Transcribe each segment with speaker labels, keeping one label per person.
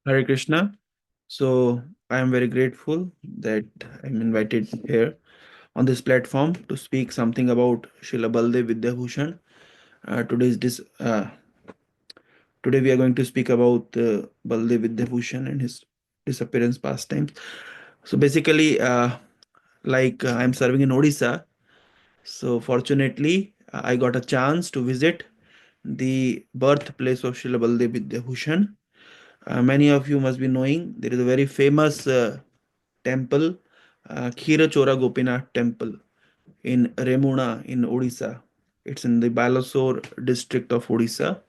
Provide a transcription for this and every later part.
Speaker 1: Hare Krishna. So I am very grateful that I'm invited here on this platform to speak something about Srila Baladev Vidyabhushan. Today's today we are going to speak about Baladev Vidyabhushan and his disappearance pastimes. So basically, I'm serving in Odisha. So fortunately, I got a chance to visit the birthplace of Srila Baladev Vidyabhushan. Many of you must be knowing there is a very famous temple, Khirachora Gopinath temple in Remuna in Odisha. It's in the Balasore district of Odisha.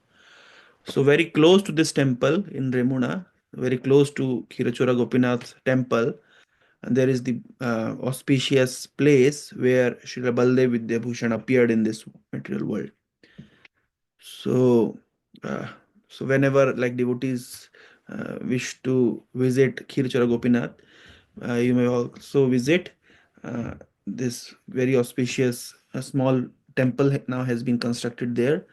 Speaker 1: So very close to this temple in Remuna, very close to Khirachora Gopinath temple, and there is the auspicious place where Srila Baladev Vidyabhushan appeared in this material world. So, uh, so whenever like devotees wish to visit Khirachora Gopinath, you may also visit this very auspicious small temple now has been constructed there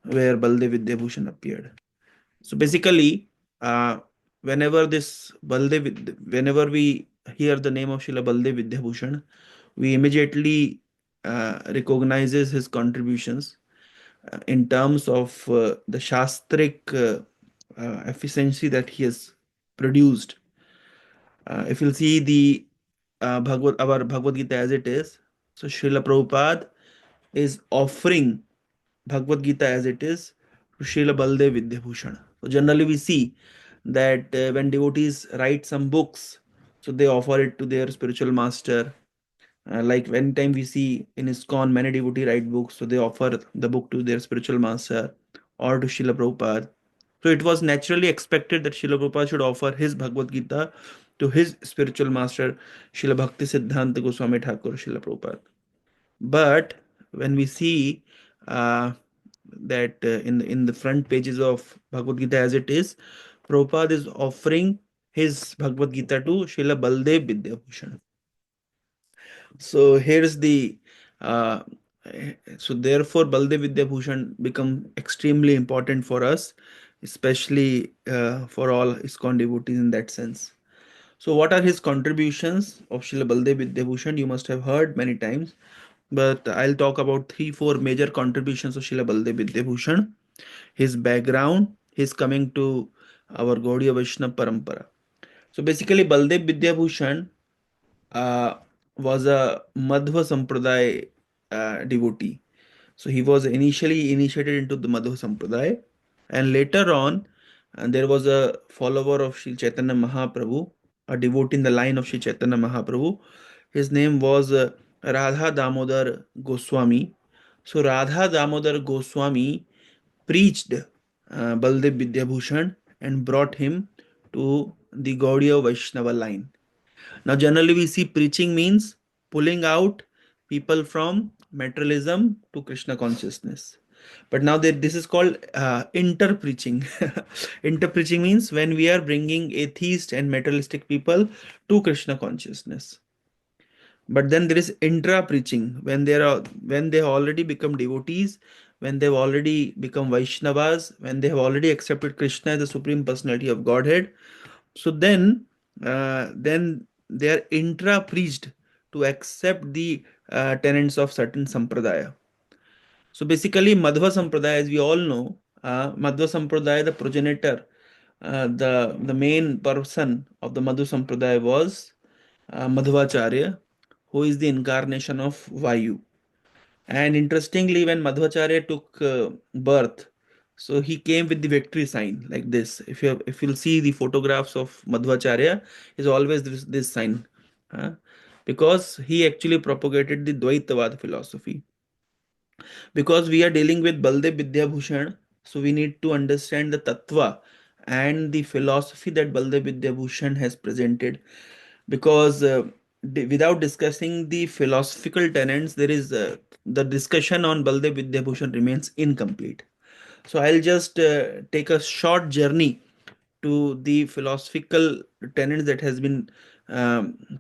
Speaker 1: where Baldev Vidyabhushan appeared. So basically, uh, whenever we hear the name of Srila Baldev Vidyabhushan, we immediately recognizes his contributions in terms of the shastric efficiency that he has produced. If you'll see the our Bhagavad Gita as it is, so Srila Prabhupada is offering Bhagavad Gita as it is to Srila Baldev Vidyabhushan. So generally we see that when devotees write some books, so they offer it to their spiritual master. Like when time we see in ISKCON, many devotees write books, so they offer the book to their spiritual master or to Srila Prabhupada. So it was naturally expected that Srila Prabhupada should offer his Bhagavad Gita to his spiritual master, Srila Bhakti Siddhanta Goswami Thakur, Srila Prabhupada. But when we see that in the front pages of Bhagavad Gita as it is, Prabhupada is offering his Bhagavad Gita to Srila Baldev Vidyabhushan. So here's the uh, so therefore Baldev Vidyabhushan become extremely important for us, especially for all ISKCON devotees in that sense. So what are his contributions of Srila Baldev Vidyabhushan? You must have heard many times, but I'll talk about three, four major contributions of Srila Baldev Vidyabhushan. His background, his coming to our Gaudiya Vaishnava Parampara. So basically, Baldev Vidyabhushan uh, was a Madhva Sampradaya devotee. So he was initially initiated into the Madhva Sampradaya, and later on, there was a follower of Sri Chaitanya Mahaprabhu, a devotee in the line of Sri Chaitanya Mahaprabhu. His name was Radha Damodar Goswami. So Radha Damodar Goswami preached Baldev Vidyabhushan and brought him to the Gaudiya Vaishnava line. Now, generally, we see preaching means pulling out people from materialism to Krishna consciousness. But now this is called inter-preaching. Inter-preaching means when we are bringing atheist and materialistic people to Krishna consciousness. But then there is intra-preaching when they have already become devotees, when they've already become Vaishnavas, when they have already accepted Krishna as the supreme personality of Godhead. So then they are intra preached to accept the tenets of certain sampradaya. So basically, Madhva Sampradaya, as we all know, Madhva Sampradaya, the progenitor, the main person of the Madhva Sampradaya was Madhvacharya, who is the incarnation of Vayu. And interestingly, when Madhvacharya took birth, so he came with the victory sign like this. If you'll see the photographs of Madhvacharya, is always this sign, huh? Because he actually propagated the Dvaitavad philosophy. Because we are dealing with Baldev Vidyabhushan, so we need to understand the tattva and the philosophy that Baldev Vidyabhushan has presented. Because without discussing the philosophical tenets, there is the discussion on Baldev Vidyabhushan remains incomplete. So I'll just take a short journey to the philosophical tenets that has been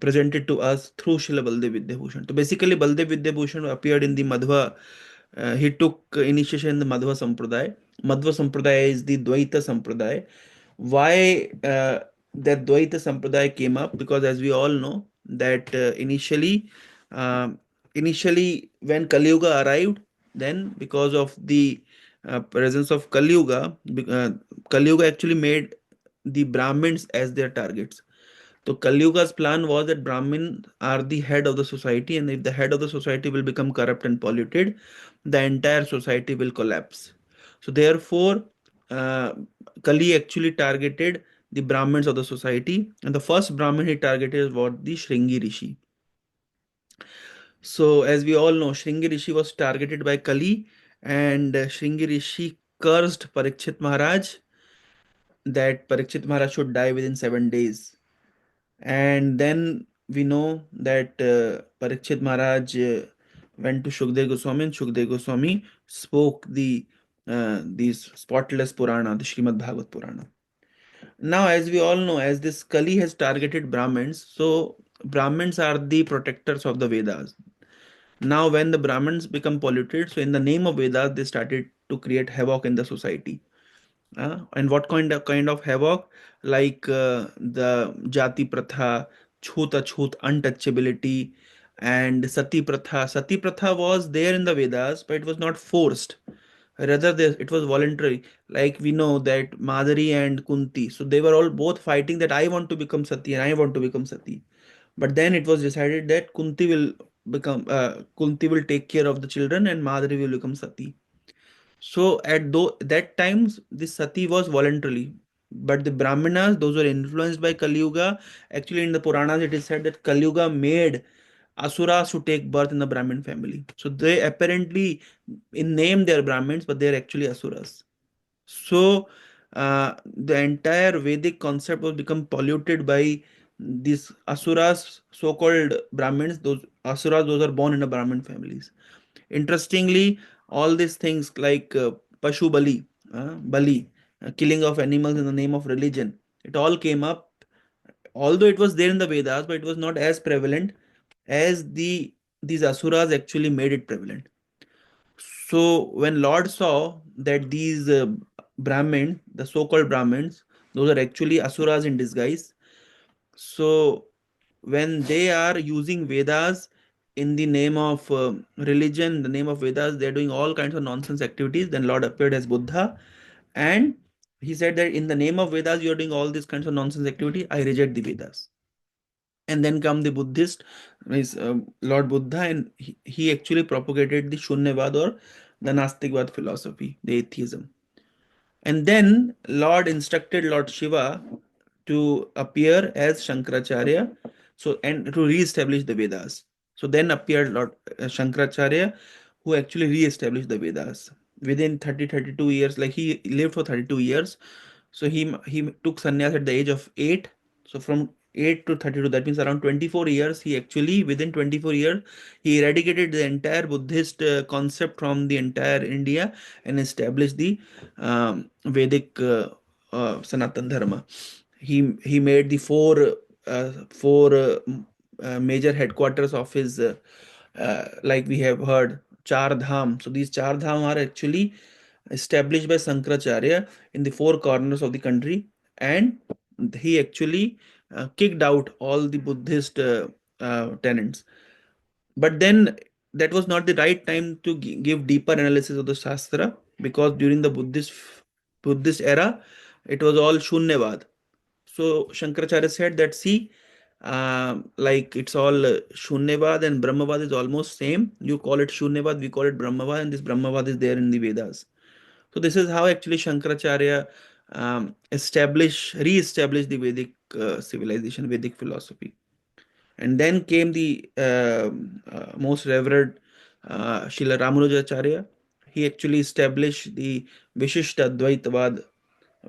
Speaker 1: presented to us through Srila Baldev Vidyabhushan. So basically, Baldev Vidyabhushan appeared in the Madhva. He took initiation in the Madhva Sampradaya. Madhva Sampradaya is the Dvaita Sampradaya, Why that Dvaita Sampradaya came up? Because as we all know that um, initially when Kali Yuga arrived, then because of the presence of Kali Yuga, Kali Yuga actually made the Brahmins as their targets. So Kali Yuga's plan was that Brahmin are the head of the society, and if the head of the society will become corrupt and polluted, the entire society will collapse. So therefore, uh, Kali actually targeted the Brahmins of the society, and the first Brahmin he targeted was the Shringi Rishi. So as we all know, Shringi Rishi was targeted by Kali, and Shringi Rishi cursed Parikshit Maharaj that Parikshit Maharaj should die within 7 days. And then we know that Parikshit Maharaj went to Shukdev Goswami, and Shukdev Goswami spoke these spotless Purana, the Srimad Bhagavat Purana. Now, as we all know, as this Kali has targeted Brahmins, so Brahmins are the protectors of the Vedas. Now, when the Brahmins become polluted, so in the name of Vedas, they started to create havoc in the society. And what kind of havoc? Like the jati pratha, chhut achhut, untouchability, and sati pratha. Sati pratha was there in the Vedas, but it was not forced. Rather, it was voluntary. Like we know that Madari and Kunti, so they were all both fighting that I want to become sati and I want to become sati. But then it was decided that Kunti will take care of the children and Madari will become sati. So at that times, the sati was voluntarily, but the Brahmanas, those were influenced by Kali Yuga. Actually, in the Puranas, it is said that Kali Yuga made Asuras to take birth in the Brahmin family. So they apparently, in name, they are Brahmins, but they are actually Asuras. So the entire Vedic concept was become polluted by these Asuras, so-called Brahmins. Those Asuras, those are born in the Brahmin families. Interestingly, all these things like Pashu Bali, killing of animals in the name of religion, it all came up. Although it was there in the Vedas, but it was not as prevalent as these Asuras actually made it prevalent. So when Lord saw that these Brahmins, the so-called Brahmins, those are actually Asuras in disguise. So when they are using Vedas in the name of religion, the name of Vedas, they're doing all kinds of nonsense activities. Then Lord appeared as Buddha, and he said that in the name of Vedas, you're doing all these kinds of nonsense activity. I reject the Vedas. And then come the Buddhist, is Lord Buddha, and he actually propagated the Shunyavad or the Nastikvad philosophy, the atheism. And then Lord instructed Lord Shiva to appear as Shankaracharya, so and to re-establish the Vedas. So then appeared Lord Shankaracharya, who actually re-established the Vedas within 32 years. Like he lived for 32 years. So he took sannyas at the age of 8. So from 8 to 32, that means around 24 years. He actually, within 24 years, he eradicated the entire Buddhist concept from the entire India and established the Vedic Sanatan Dharma. He made the four major headquarters of his, like we have heard, Char Dham. So these Char Dham are actually established by Sankaracharya in the four corners of the country, and he actually kicked out all the Buddhist tenants. But then that was not the right time to give deeper analysis of the Shastra, because during the Buddhist era, it was all Shunyavad. So Shankaracharya said that, see, like it's all Shunyavad and Brahmavad is almost same. You call it Shunyavad, we call it Brahmavad, and this Brahmavad is there in the Vedas. So this is how actually Shankaracharya re-established the Vedic civilization, Vedic philosophy. And then came the most revered Srila Ramanujacharya. He actually established the Vishishta Advaitavad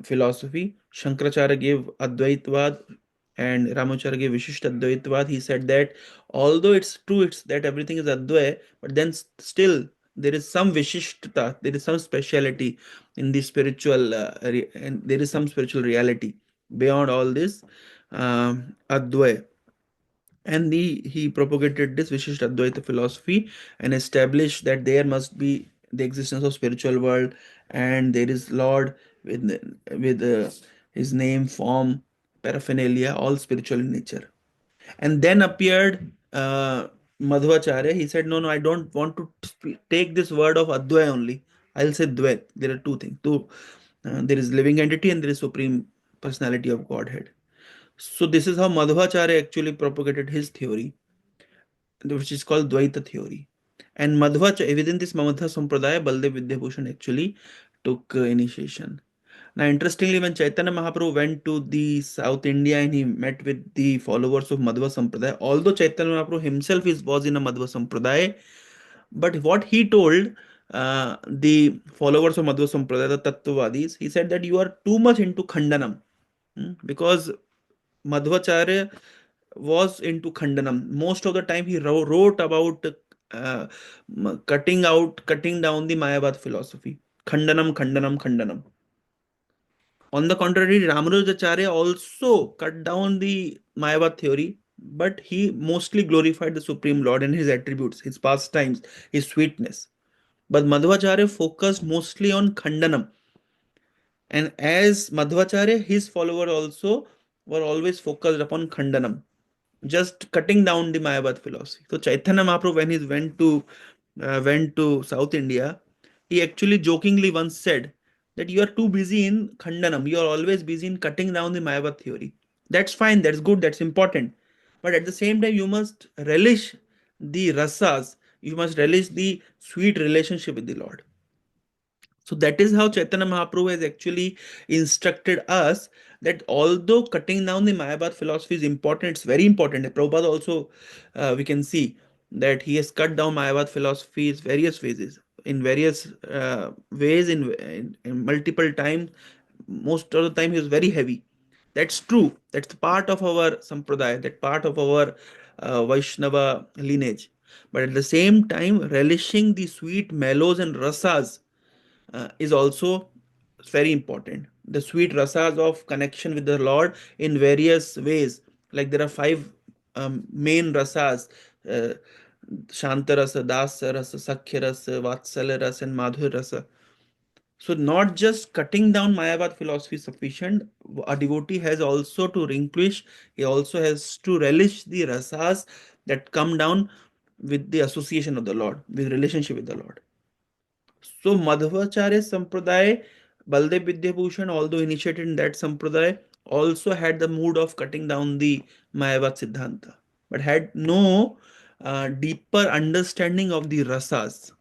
Speaker 1: philosophy. Shankaracharya gave Advaitavad and Ramacharya gave Vishishta Advaitavad. He said that although it's true it's that everything is Advait, but then still there is some Vishishtata, there is some speciality in the spiritual, and there is some spiritual reality beyond all this Advait. And he propagated this Vishishta Advaita philosophy and established that there must be the existence of spiritual world, and there is Lord with his name, form, paraphernalia, all spiritual in nature. And then appeared Madhvacharya. He said, no, no, I don't want to take this word of Advaya only. I'll say Dvait. There are two things. There is living entity and there is supreme personality of Godhead. So this is how Madhvacharya actually propagated his theory, which is called Dvaita theory. And within this Madhva Sampradaya, Baladev Vidyabhushan actually took initiation. Now, interestingly, when Chaitanya Mahaprabhu went to the South India and he met with the followers of Madhva Sampradaya, although Chaitanya Mahaprabhu himself was in a Madhva Sampradaya, but what he told the followers of Madhva Sampradaya, the Tattvadis, he said that you are too much into Khandanam. Because Madhvacharya was into Khandanam. Most of the time he wrote about uh, cutting down the Mayavad philosophy. Khandanam, Khandanam, Khandanam. On the contrary, Ramanujacharya also cut down the Mayavad theory, but he mostly glorified the Supreme Lord and his attributes, his pastimes, his sweetness. But Madhvacharya focused mostly on Khandanam. And as Madhvacharya, his followers also were always focused upon Khandanam, just cutting down the Mayavad philosophy. So Chaitanya Mahaprabhu, when he went to South India, he actually jokingly once said that you are too busy in Khandanam. You are always busy in cutting down the Mayavad theory. That's fine. That's good. That's important. But at the same time, you must relish the rasas. You must relish the sweet relationship with the Lord. So that is how Chaitanya Mahaprabhu has actually instructed us that although cutting down the Mayabad philosophy is important, it's very important. Prabhupada also, we can see that he has cut down Mayabad philosophy in various ways, in multiple times. Most of the time, he was very heavy. That's true. That's part of our sampradaya, that part of our Vaishnava lineage. But at the same time, relishing the sweet mellows and rasas is also very important. The sweet rasas of connection with the Lord in various ways. Like there are five main rasas: uh, Shanta rasa, Dasa rasa, Sakhya rasa, Vatsalya rasa, and Madhur rasa. So not just cutting down Mayavad philosophy is sufficient. A devotee has also to relinquish. He also has to relish the rasas that come down with the association of the Lord, with relationship with the Lord. So Madhvacharya Sampradaya, Baldev Vidyabhushan, although initiated in that Sampradaya, also had the mood of cutting down the Mayavad Siddhanta, but had no deeper understanding of the rasas.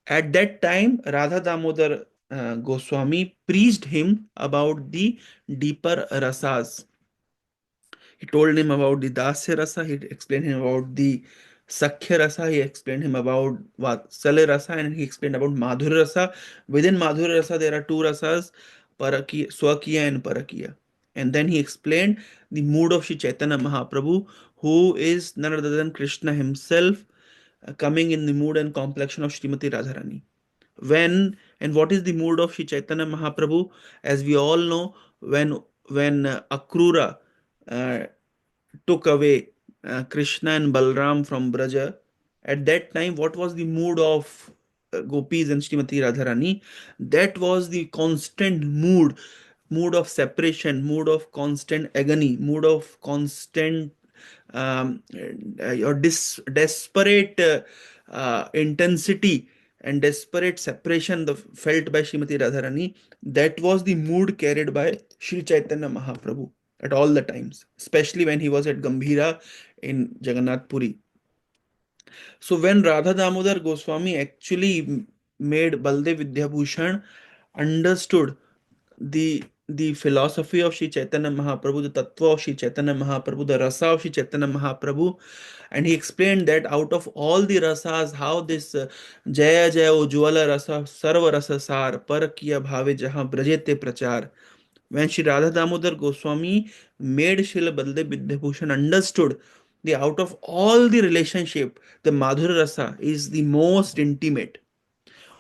Speaker 1: At that time, Radha Damodar Goswami preached him about the deeper rasas. He told him about the Dasya Rasa, he explained him about the Sakhya Rasa, he explained him about Vatsalya Rasa, and he explained about Madhurya Rasa. Within Madhurya Rasa, there are two rasas, Swakiya and Parakiya. And then he explained the mood of Sri Chaitanya Mahaprabhu, who is none other than Krishna himself, coming in the mood and complexion of Srimati Radharani. When and what is the mood of Sri Chaitanya Mahaprabhu? As we all know, when Akrura uh, took away Krishna and Balram from Braja, at that time, what was the mood of Gopis and Srimati Radharani? That was the constant mood of separation, mood of constant agony, mood of constant or desperate intensity and desperate separation felt by Srimati Radharani. That was the mood carried by Sri Chaitanya Mahaprabhu at all the times, especially when he was at Gambhira in Jagannath Puri. So when Radha Damodar Goswami actually made Baldev Vidyabhushan understood the philosophy of Sri Chaitanya Mahaprabhu, the tattva of Sri Chaitanya Mahaprabhu, the rasa of Sri Chaitanya Mahaprabhu, and he explained that out of all the rasas, how this Jaya Jaya Ujwala Rasa Sarva Rasa Sar Par Kiya Bhave Jahan Brajete Prachar. When Sri Radha Damodar Goswami made Srila Baldev Vidyabhushan understood the out of all the relationship, the Madhura Rasa is the most intimate.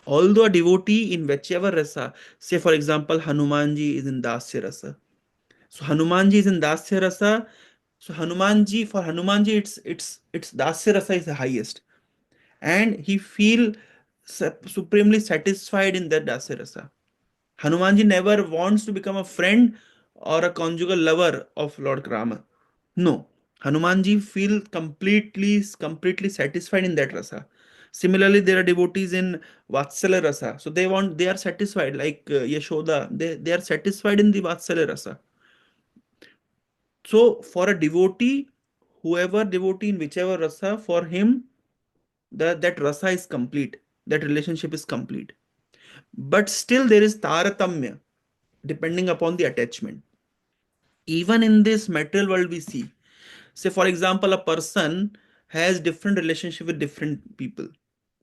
Speaker 1: Although a devotee in whichever rasa, say for example, Hanumanji is in Dasya rasa. So Hanumanji is in Dasya rasa. So Hanumanji, it's Dasya rasa is the highest, and he feel supremely satisfied in that Dasya rasa. Hanumanji never wants to become a friend or a conjugal lover of Lord Rama. No, Hanumanji feel completely satisfied in that rasa. Similarly, there are devotees in Vatsala rasa, so they are satisfied like Yashoda. They are satisfied in the Vatsala rasa. So for a devotee, whoever devotee in whichever rasa, for him that rasa is complete. That relationship is complete. But still there is taratamya depending upon the attachment. Even in this material world we see, say for example, a person has different relationship with different people.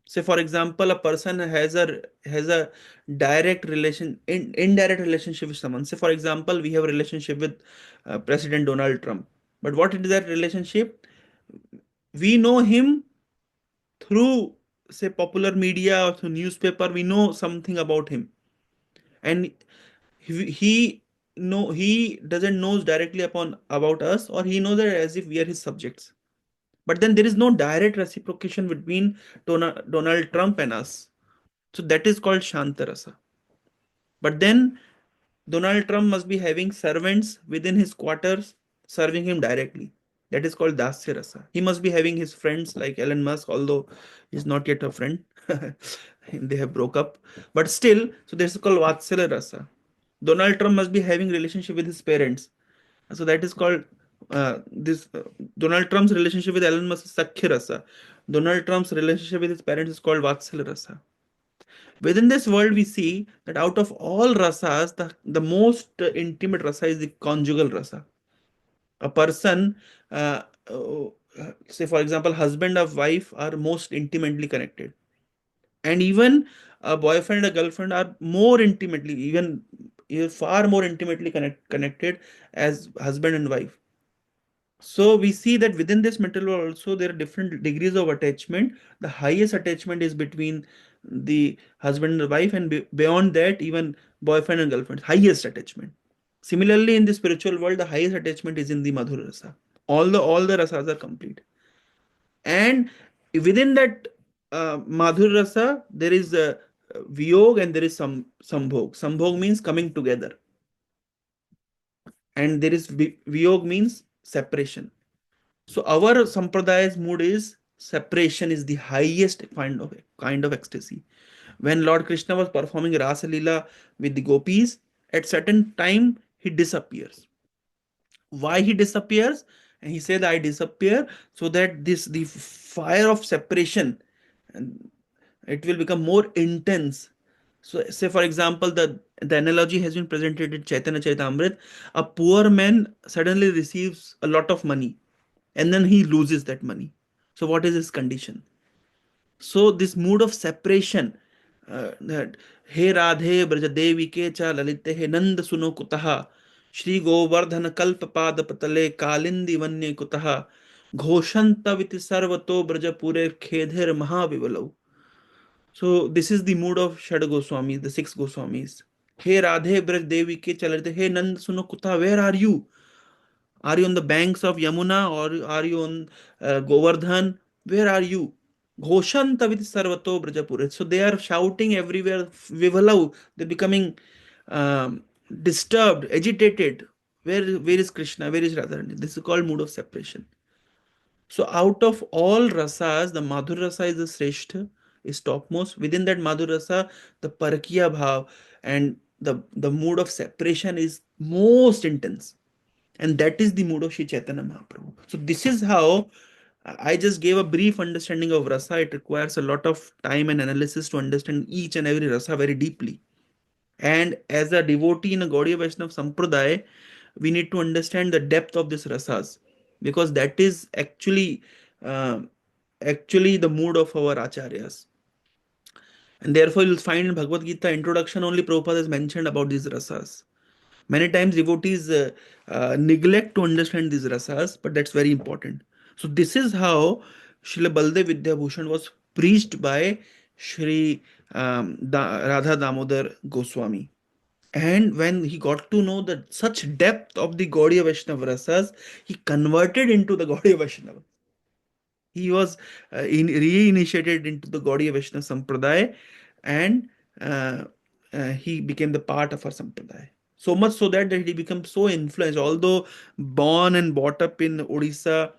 Speaker 1: Say for example, a person has a direct indirect relationship with someone. Say for example, we have a relationship with President Donald Trump. But what is that relationship? We know him through, say, popular media or through newspaper. We know something about him, and he no he doesn't knows directly upon about us, or he knows that as if we are his subjects. But then there is no direct reciprocation between Donald Trump and us. So that is called Shantarasa. But then Donald Trump must be having servants within his quarters serving him directly. That is called Dasya Rasa. He must be having his friends like Elon Musk, although he's not yet a friend. They have broke up. But still, so this is called Vatsala Rasa. Donald Trump must be having relationship with his parents. So that is called this Donald Trump's relationship with Elon Musk is Sakhya Rasa. Donald Trump's relationship with his parents is called Vatsala Rasa. Within this world, we see that out of all rasas, the most intimate rasa is the conjugal rasa. A person, say for example, husband and wife are most intimately connected. And even a boyfriend and a girlfriend are more intimately, even far more intimately connected as husband and wife. So we see that within this material world also there are different degrees of attachment. The highest attachment is between the husband and wife, and beyond that, even boyfriend and girlfriend. Highest attachment. Similarly, in the spiritual world, the highest attachment is in the Madhura Rasa. All the rasas are complete, and within that Madhura Rasa, there is a Viyog and there is some Sambhog. Sambhog means coming together, and there is Viyog means separation. So our Sampradaya's mood is separation is the highest kind of ecstasy. When Lord Krishna was performing Rasa Leela with the gopis, at certain time he disappears. Why he disappears? And he said, "I disappear so that the fire of separation, and it will become more intense." So, say for example, the analogy has been presented in Chaitanya Charitamrita. A poor man suddenly receives a lot of money, and then he loses that money. So, what is his condition? So, this mood of separation, that He Radhe Brajadevi ke cha lalite he Nand suno kutaha Shri Govardhan kalpa pad patale kalindi vanye kutaha Ghoshantaviti sarvato brajapure khedher mahavivalau. So this is the mood of Shad Goswamis, the six Goswamis. Hey Radhe Braj Devi ke chalarite. Hey Nand Suno Kuta, where are you? Are you on the banks of Yamuna, or are you on Govardhan? Where are you? Ghoshantavit Sarvato Brajapura. So they are shouting everywhere. Vivalau. They're becoming um, disturbed, agitated. Where is Krishna? Where is Radharani? This is called mood of separation. So out of all rasas, the Madhur rasa is the Sreshta, is topmost. Within that Madhur rasa, the Parakiya Bhav and the mood of separation is most intense. And that is the mood of Shri Chaitanya Mahaprabhu. So this is how I just gave a brief understanding of rasa. It requires a lot of time and analysis to understand each and every rasa very deeply. And as a devotee in a Gaudiya Vaishnava Sampradaya, we need to understand the depth of this rasas, because that is uh, actually the mood of our acharyas. And therefore, you'll find in Bhagavad Gita introduction only Prabhupada has mentioned about these rasas. Many times devotees neglect to understand these rasas, but that's very important. So this is how Srila Baladev Vidyabhushan was preached by Shri Radha Damodar Goswami. And when he got to know that such depth of the Gaudiya Vaishnava rasas, he converted into the Gaudiya Vaishnava. He was reinitiated into the Gaudiya Vaishnava Sampradaya, and uh, he became the part of our Sampradaya. So much so that he became so influenced. Although born and brought up in Odisha,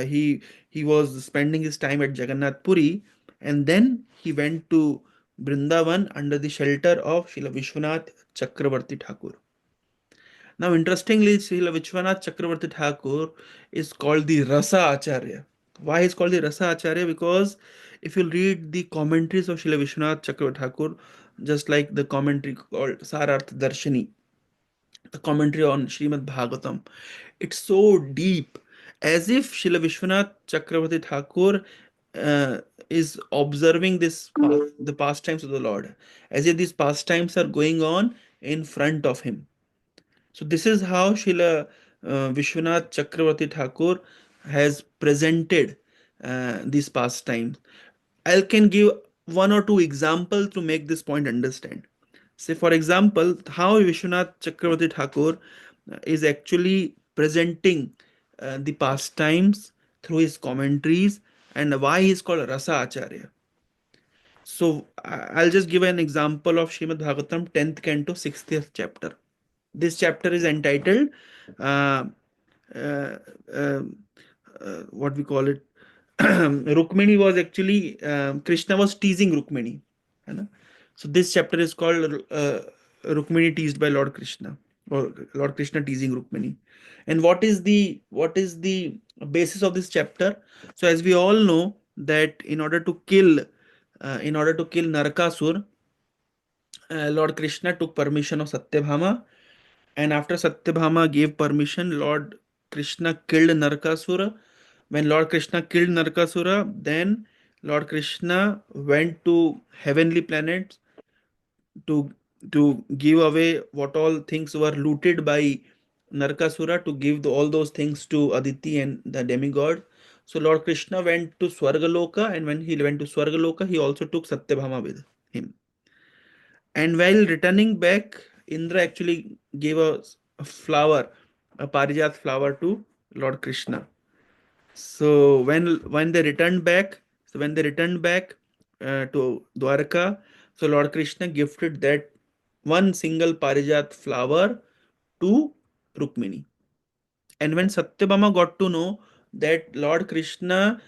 Speaker 1: he was spending his time at Jagannath Puri, and then he went to Brindavan under the shelter of Srila Vishwanath Chakravarti Thakur. Now, interestingly, Srila Vishwanath Chakravarti Thakur is called the Rasa Acharya. Why is called the Rasa Acharya? Because if you read the commentaries of Srila Vishwanath Chakravarti Thakur, just like the commentary called Sararth Darshani, the commentary on Srimad Bhagavatam, it's so deep, as if Srila Vishwanath Chakravarti Thakur uh, is observing the pastimes of the Lord, as if these pastimes are going on in front of him. So this is how Srila Vishwanath Chakravarti Thakur has presented these pastimes. I can give one or two examples to make this point understand. Say, for example, how Vishwanath Chakravarti Thakur is actually presenting the pastimes through his commentaries, and why he is called Rasa Acharya. So I'll just give an example of Srimad Bhagavatam 10th canto 60th chapter. This chapter is entitled uh, uh, uh, what we call it. Rukmini was actually Krishna was teasing Rukmini. है ना? So this chapter is called Rukmini teased by Lord Krishna, or Lord Krishna teasing Rukmini. And what is the basis of this chapter? So as we all know that in order to kill Narakasur, Lord Krishna took permission of Satyabhama, and after Satyabhama gave permission, Lord Krishna killed Narakasura. When Lord Krishna killed Narakasura, then Lord Krishna went to heavenly planets to give away what all things were looted by Narakasura, to give all those things to Aditi and the demigod. So Lord Krishna went to Swargaloka, and when he went to Swargaloka, he also took Satyabhama with him. And while returning back, Indra actually gave a flower, a Parijat flower to Lord Krishna. So when they returned back, to Dwarka, so Lord Krishna gifted that one single Parijat flower to Rukmini. And when Satyabhama got to know that Lord Krishna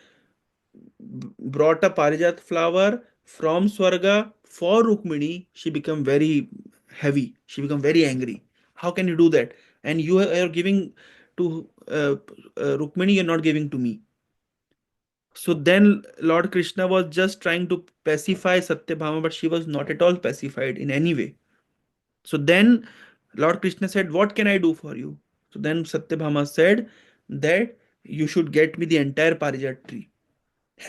Speaker 1: brought a Parijat flower from Swarga for Rukmini, she became very heavy. She became very angry. How can you do that? And you are giving to Rukmini, you're not giving to me. So then Lord Krishna was just trying to pacify Satyabhama, but she was not at all pacified in any way. So then Lord Krishna said, "What can I do for you?" So then Satyabhama said that you should get me the entire Parijat tree.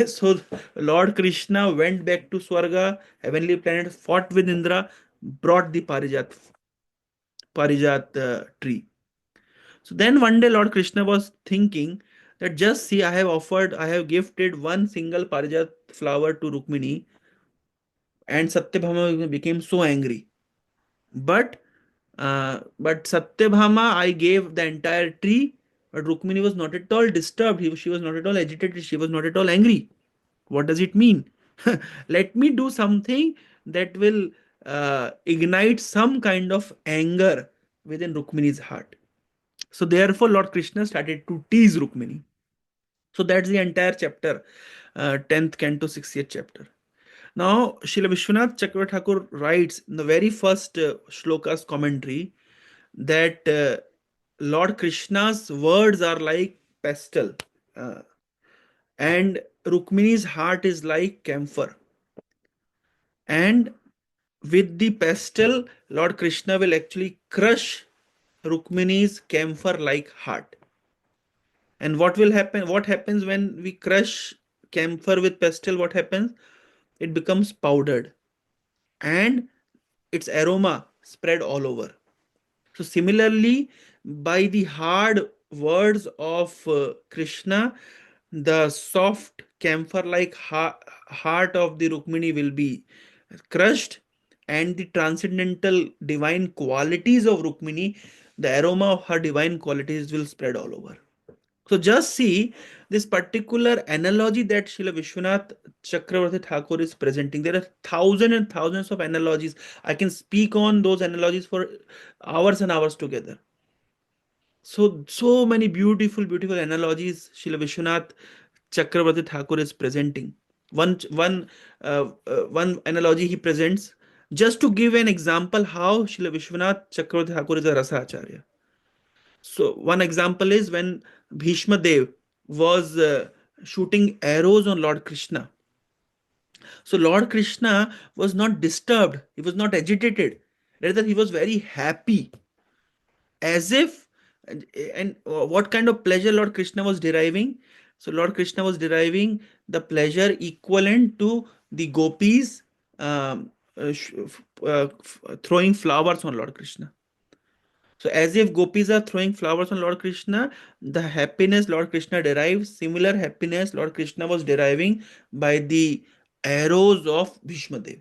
Speaker 1: So Lord Krishna went back to Swarga, heavenly planet, fought with Indra, brought the Parijat tree. So then one day Lord Krishna was thinking that, just see, I have gifted one single Parijat flower to Rukmini, and Satyabhama became so angry. But Satyabhama, I gave the entire tree, but Rukmini was not at all disturbed. She was not at all agitated. She was not at all angry. What does it mean? Let me do something that will ignite some kind of anger within Rukmini's heart. So therefore, Lord Krishna started to tease Rukmini. So that's the entire chapter, 10th canto, 60th chapter. Now, Srila Vishwanath Chakravarti Thakur writes in the very first shlokas commentary that Lord Krishna's words are like pestle, uh, and Rukmini's heart is like camphor. And with the pestle, Lord Krishna will actually crush Rukmini's camphor like heart. And what will happen? What happens when we crush camphor with pestle? What happens? It becomes powdered, and its aroma spread all over. So similarly, by the hard words of Krishna, the soft camphor-like heart of the Rukmini will be crushed, and the transcendental divine qualities of Rukmini, the aroma of her divine qualities will spread all over. So just see this particular analogy that Srila Vishwanath Chakravarti Thakur is presenting. There are thousands and thousands of analogies. I can speak on those analogies for hours and hours together. So many beautiful analogies Srila Vishwanath Chakravarti Thakur is presenting. One analogy he presents just to give an example how Srila Vishwanath Chakravarti Thakur is a Rasa Acharya. So one example is when Bhishma Dev was shooting arrows on Lord Krishna. So Lord Krishna was not disturbed, he was not agitated. Rather, he was very happy, as if, and what kind of pleasure Lord Krishna was deriving? So Lord Krishna was deriving the pleasure equivalent to the gopis throwing flowers on Lord Krishna. So as if gopis are throwing flowers on Lord Krishna, the happiness Lord Krishna derives, similar happiness Lord Krishna was deriving by the arrows of Bhishma Dev.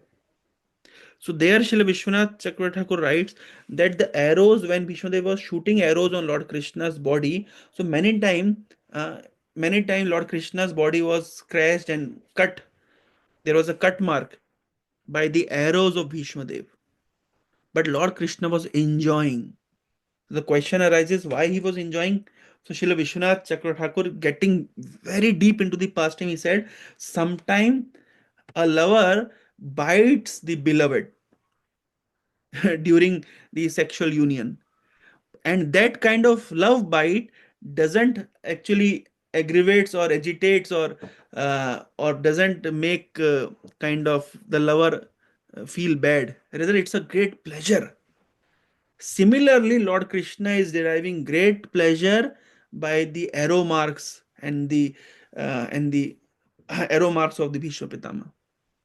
Speaker 1: So there Srila Vishwanath Chakravarti Thakur writes that the arrows, when Bhishma Dev was shooting arrows on Lord Krishna's body, so uh, many time Lord Krishna's body was scratched and cut. There was a cut mark by the arrows of Bhishma Dev. But Lord Krishna was enjoying. The question arises why he was enjoying. So Srila Vishwanath Chakravarti Thakur, getting very deep into the past time, he said, sometime a lover bites the beloved during the sexual union, and that kind of love bite doesn't actually aggravates or agitates or doesn't make kind of the lover feel bad. Rather, it's a great pleasure. Similarly, Lord Krishna is deriving great pleasure by the arrow marks and the arrow marks of the Bhishma Pitama.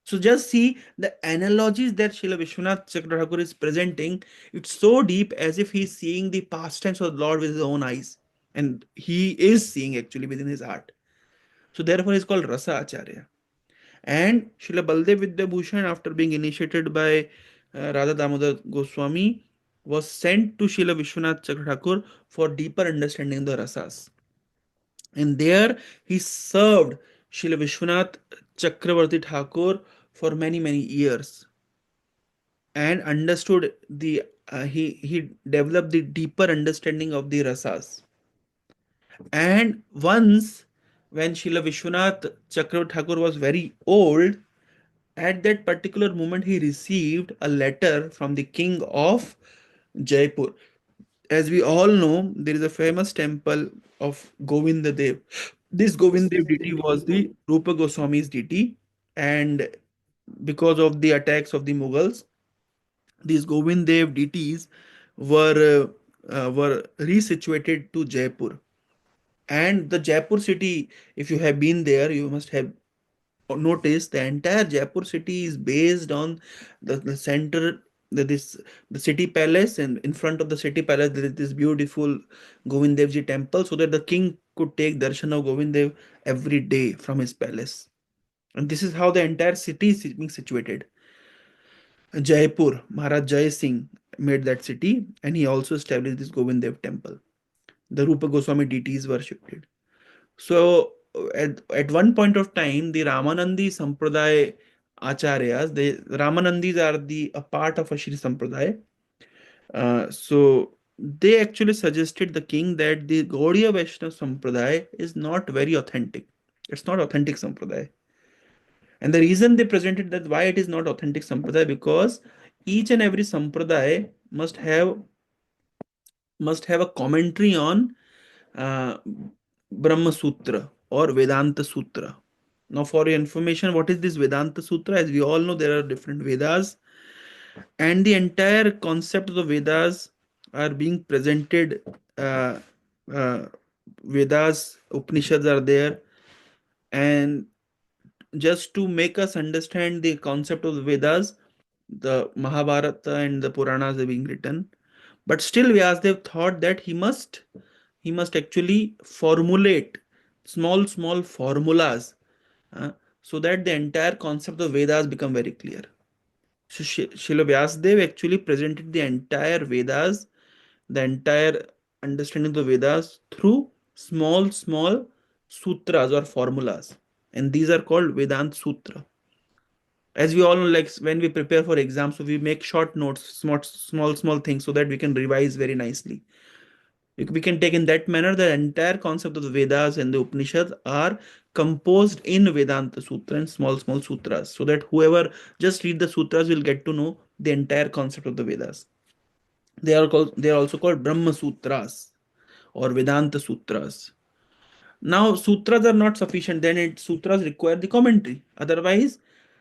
Speaker 1: So just see the analogies that Srila Vishwanath Chakravarti is presenting. It's so deep, as if he's seeing the pastimes of the Lord with his own eyes. And he is seeing actually within his heart. So therefore he's called Rasa Acharya. And Srila Baladev Vidyabhushan, after being initiated by Radha Damodar Goswami, was sent to Srila Vishwanath Chakravarti for deeper understanding of the rasas. And there he served Srila Vishwanath Chakravarti Thakur for many years, and understood he developed the deeper understanding of the rasas. And once, when Srila Vishwanath Chakravarti Thakur was very old, at that particular moment he received a letter from the king of Jaipur. As we all know, there is a famous temple of Govinda Dev. This Govinda Dev deity was the Rupa Goswami's deity, and because of the attacks of the Mughals, these Govind Dev deities were resituated to Jaipur. And the Jaipur city, if you have been there, you must have noticed the entire Jaipur city is based on the center, the city palace, and in front of the city palace there is this beautiful Govind Dev Ji temple, so that the king could take darshan of Govind Dev every day from his palace. And this is how the entire city is being situated. Jaipur, Maharaj Jai Singh made that city, and he also established this Govind Dev temple. The Rupa Goswami deities worshipped it. So at one point of time, the Ramanandi Sampradaya Acharyas, the Ramanandis are a part of a Shri Sampradaya. So they actually suggested the king that the Gaudiya Vaishnava Sampradaya is not very authentic. It's not authentic Sampradaya. And the reason they presented that why it is not authentic Sampradaya, because each and every Sampradaya must have a commentary on uh, Brahma Sutra or Vedanta Sutra. Now, for your information, what is this Vedanta Sutra? As we all know, there are different Vedas, and the entire concept of the Vedas are being presented. Uh, uh, Vedas, Upanishads are there, and just to make us understand the concept of the Vedas, the Mahabharata and the Puranas are being written. But still, Vyasadeva thought that he must actually formulate small formulas, uh, so that the entire concept of Vedas become very clear. So Srila Vyasadeva actually presented the entire Vedas, the entire understanding of the Vedas through small, small sutras or formulas. And these are called Vedant Sutra. As we all know, like when we prepare for exams, so we make short notes, small things, so that we can revise very nicely. We can take in that manner the entire concept of the Vedas and the Upanishads are composed in Vedanta Sutra and small sutras, so that whoever just read the sutras will get to know the entire concept of the Vedas. They are also called Brahma Sutras or Vedanta Sutras. Now, sutras are not sufficient, then sutras require the commentary. Otherwise,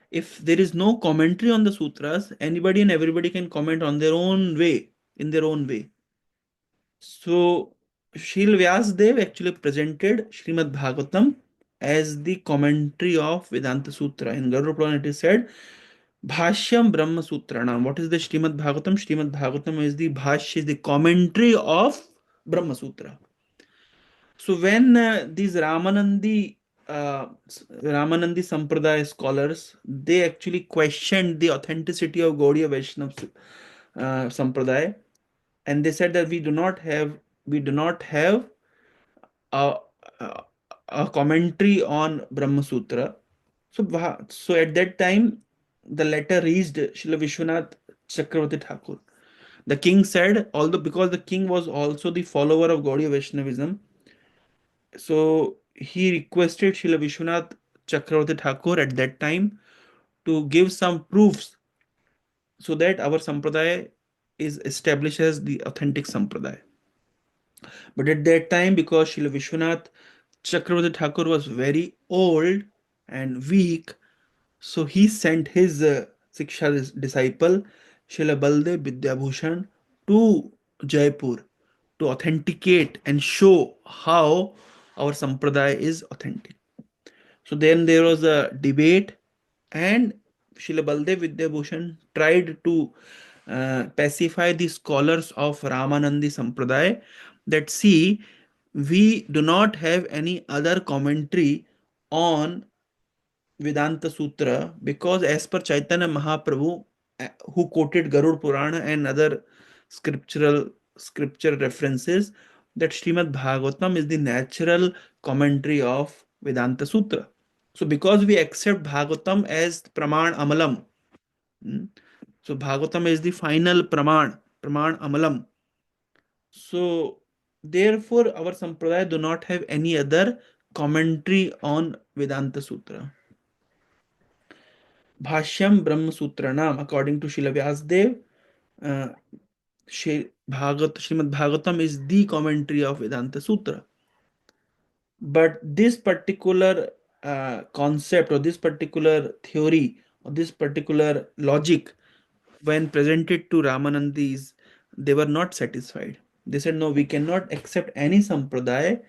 Speaker 1: if there is no commentary on the sutras, anybody and everybody can comment on their own way, in their own way. So, Srila Vyasdev actually presented Srimad Bhagavatam as the commentary of Vedanta Sutra. In Garuda Puran, it is said, Bhashyam Brahma Sutranam. What is the Srimad Bhagavatam? Srimad Bhagavatam is the Bhashya, is the commentary of Brahma Sutra. So when these Ramanandi Sampradaya scholars, they actually questioned the authenticity of Gaudiya Vaishnava Sampradaya, and they said that we do not have a, a, a commentary on Brahma Sutra. So at that time, the letter reached Srila Vishwanath Chakravarti Thakur. The king said, although because the king was also the follower of Gaudiya Vaishnavism, so he requested Srila Vishwanath Chakravarti Thakur at that time to give some proofs so that our sampradaya is established as the authentic sampradaya. But at that time, because Srila Vishwanath Chakravarti Thakur was very old and weak, so he sent his Siksha disciple Srila Baladev Vidyabhushan to Jaipur to authenticate and show how our sampradaya is authentic. So then there was a debate, and Srila Baldev Vidyabhushan tried to pacify the scholars of Ramanandi Sampradaya that see, we do not have any other commentary on Vedanta Sutra, because as per Chaitanya Mahaprabhu, who quoted Garud Purana and other scriptural scripture references, that Srimad Bhagavatam is the natural commentary of Vedanta Sutra. So because we accept Bhagavatam as Praman Amalam, mm, so Bhagavatam is the final Praman Amalam. So therefore our Sampradaya do not have any other commentary on Vedanta Sutra. Bhashyam Brahma Sutranam, according to Srila Vyasdev, uh, Srimad Bhagavatam is the commentary of Vedanta Sutra. But this particular concept or this particular theory or this particular logic, when presented to Ramanandis, they were not satisfied. They said, no, we cannot accept any sampradaya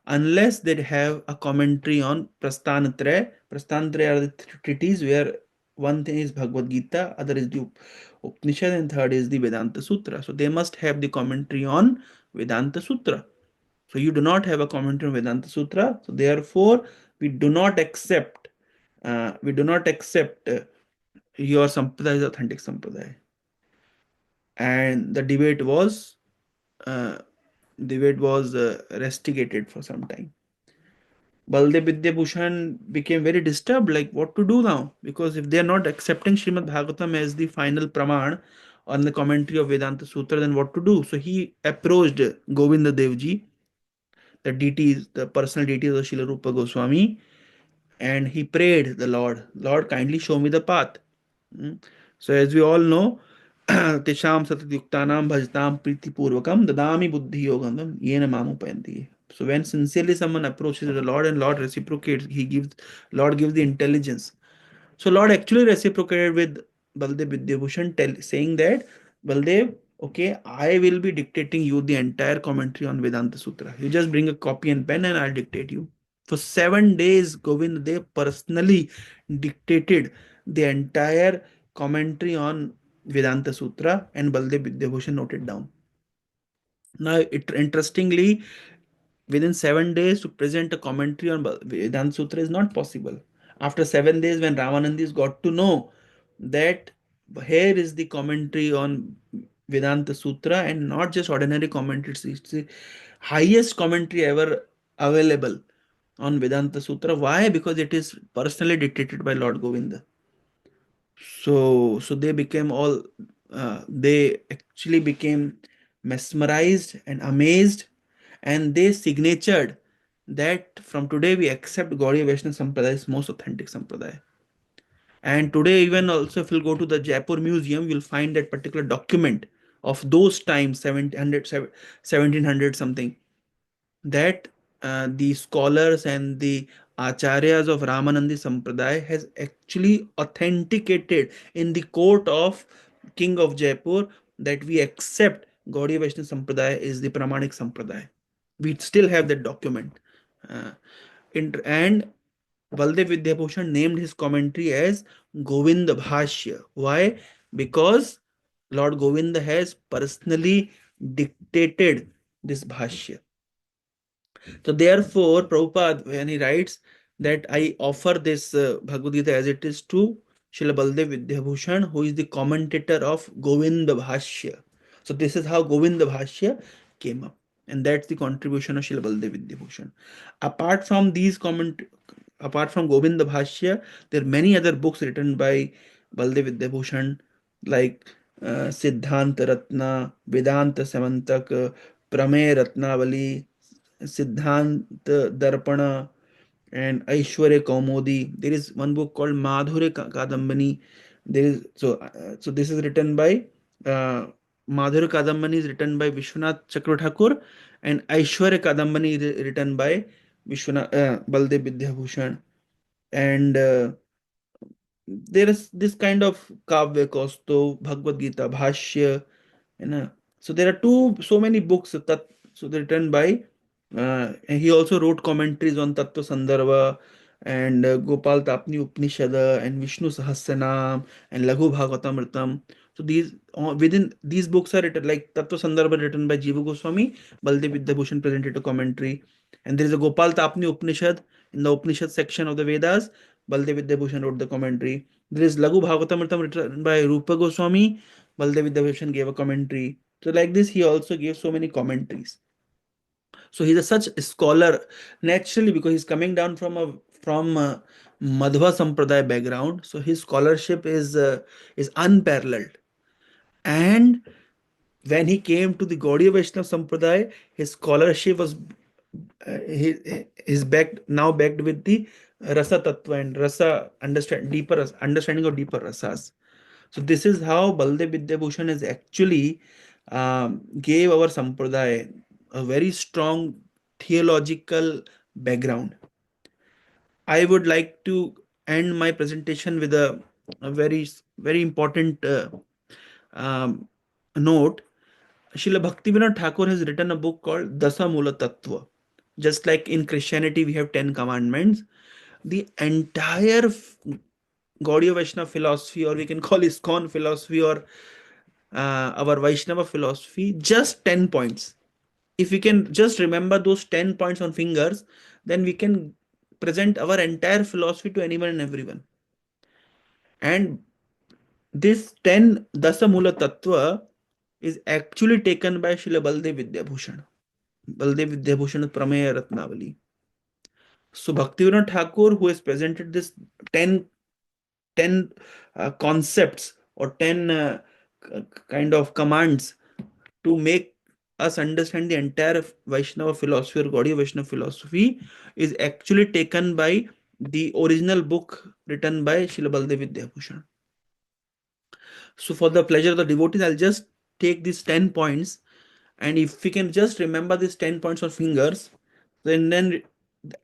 Speaker 1: unless they have a commentary on Prasthanatraya. Prasthanatraya are the treatises where one thing is Bhagavad Gita, other is the Upanishad, and third is the Vedanta Sutra. So they must have the commentary on Vedanta Sutra. So you do not have a commentary on Vedanta Sutra. So therefore, we do not accept. Your sampradaya is authentic sampradaya. And uh, debate was rusticated for some time. Baldev Vidyabhushan became very disturbed, like what to do now? Because if they are not accepting Srimad Bhagavatam as the final praman on the commentary of Vedanta Sutra, then what to do? So he approached Govinda Devji, the deities, the personal deities of Srila Rupa Goswami, and he prayed the Lord, Lord, kindly show me the path. Mm. So as we all know, Tesham Satatyuktanam Bhajtam Priti Purvakam Dadami Buddhi Yogandam Yena Mamupayanti. So when sincerely someone approaches the Lord and Lord reciprocates, Lord gives the intelligence. So Lord actually reciprocated with Baldev Vidyabhushan, saying that, Baldev, okay, I will be dictating you the entire commentary on Vedanta Sutra. You just bring a copy and pen and I'll dictate you. For 7 days, Govind Dev personally dictated the entire commentary on Vedanta Sutra, and Baldev Vidyabhushan noted down. Now, interestingly, within 7 days to present a commentary on Vedanta Sutra is not possible. After 7 days, when Ramanandis got to know that here is the commentary on Vedanta Sutra, and not just ordinary commentaries. It's the highest commentary ever available on Vedanta Sutra. Why? Because it is personally dictated by Lord Govinda. So they became all, they actually became mesmerized and amazed, and they signatured that from today we accept Gaudiya Vaishnava Sampradaya is most authentic Sampradaya. And today, even also, if you'll go to the Jaipur Museum, you'll find that particular document of those times, 1700, 1700 something, that the scholars and the acharyas of Ramanandi Sampradaya has actually authenticated in the court of King of Jaipur that we accept Gaudiya Vaishnava Sampradaya is the Pramanic Sampradaya. We still have that document. Uh, and Baldev Vidyabhushan named his commentary as Govinda Bhashya. Why? Because Lord Govinda has personally dictated this Bhashya. So therefore, Prabhupada, when he writes that I offer this Bhagavad Gita as it is to Srila Baldev Vidyabhushan, who is the commentator of Govinda Bhashya. So this is how Govinda Bhashya came up. And that's the contribution of Srila Baldev Vidyabhushan. Apart from these apart from Govinda Bhashya, there are many other books written by Baldev Vidyabhushan, like Siddhanta Ratna, Vedanta Samantak, Pramay Ratnavali, Siddhant Darpana, and Aishwarya Kaumudi. There is one book called Madhure Kadambani. There is so this is written by uh, Madhure Kadambani is written by Vishwanath Chakra Thakur, and Aishwarya Kadambani is written by Vishwanath Baldev Vidyabhushan. And there is this kind of Kavya Kosto, Bhagavad Gita, Bhashya, and so there are so many books that so they're written by and he also wrote commentaries on Tattva Sandarbha and Gopal Tapni Upanishad and Vishnu Sahasranam and Laghu Bhagavatamritam. So these within these books are written like Tattva Sandarbha written by Jiva Goswami, Baldev Vidyabhushan presented a commentary, and there is a Gopal Tapni Upanishad in the Upanishad section of the Vedas. Baldev Vidyabhushan wrote the commentary. There is Laghu Bhagavatamritam written by Rupa Goswami. Baldev Vidyabhushan gave a commentary. So like this, he also gave so many commentaries. So he's such a scholar naturally because he's coming down from a Madhva Sampradaya background. So his scholarship is unparalleled. And when he came to the Gaudiya Vaishnava Sampradaya, his scholarship was is backed now backed with the rasa tattva and rasa understanding of deeper rasas. So this is how Baldev Vidyabhushan has actually gave our sampradaya a very strong theological background. I would like to end my presentation with a very important um, note. Srila Bhaktivinoda Thakur has written a book called Dasa Mula Tattva. Just like in Christianity we have 10 commandments, the entire Gaudiya Vaishnava philosophy, or we can call ISKCON philosophy, or our Vaishnava philosophy, just 10 points. If we can just remember those 10 points on fingers, then we can present our entire philosophy to anyone and everyone. And this 10 Dasa Mula Tattva is actually taken by Srila Baldev Vidyabhushan. Baldev Vidyabhushan Prameya Ratnavali. So Bhaktivinoda Thakur, who has presented this 10, 10 concepts or 10 kind of commands to make us understand the entire Vaishnava philosophy or Gaudiya Vaishnava philosophy, is actually taken by the original book written by Srila Baldev Vidyabhushan. So for the pleasure of the devotees, I'll just take these 10 points, and if we can just remember these 10 points on fingers, then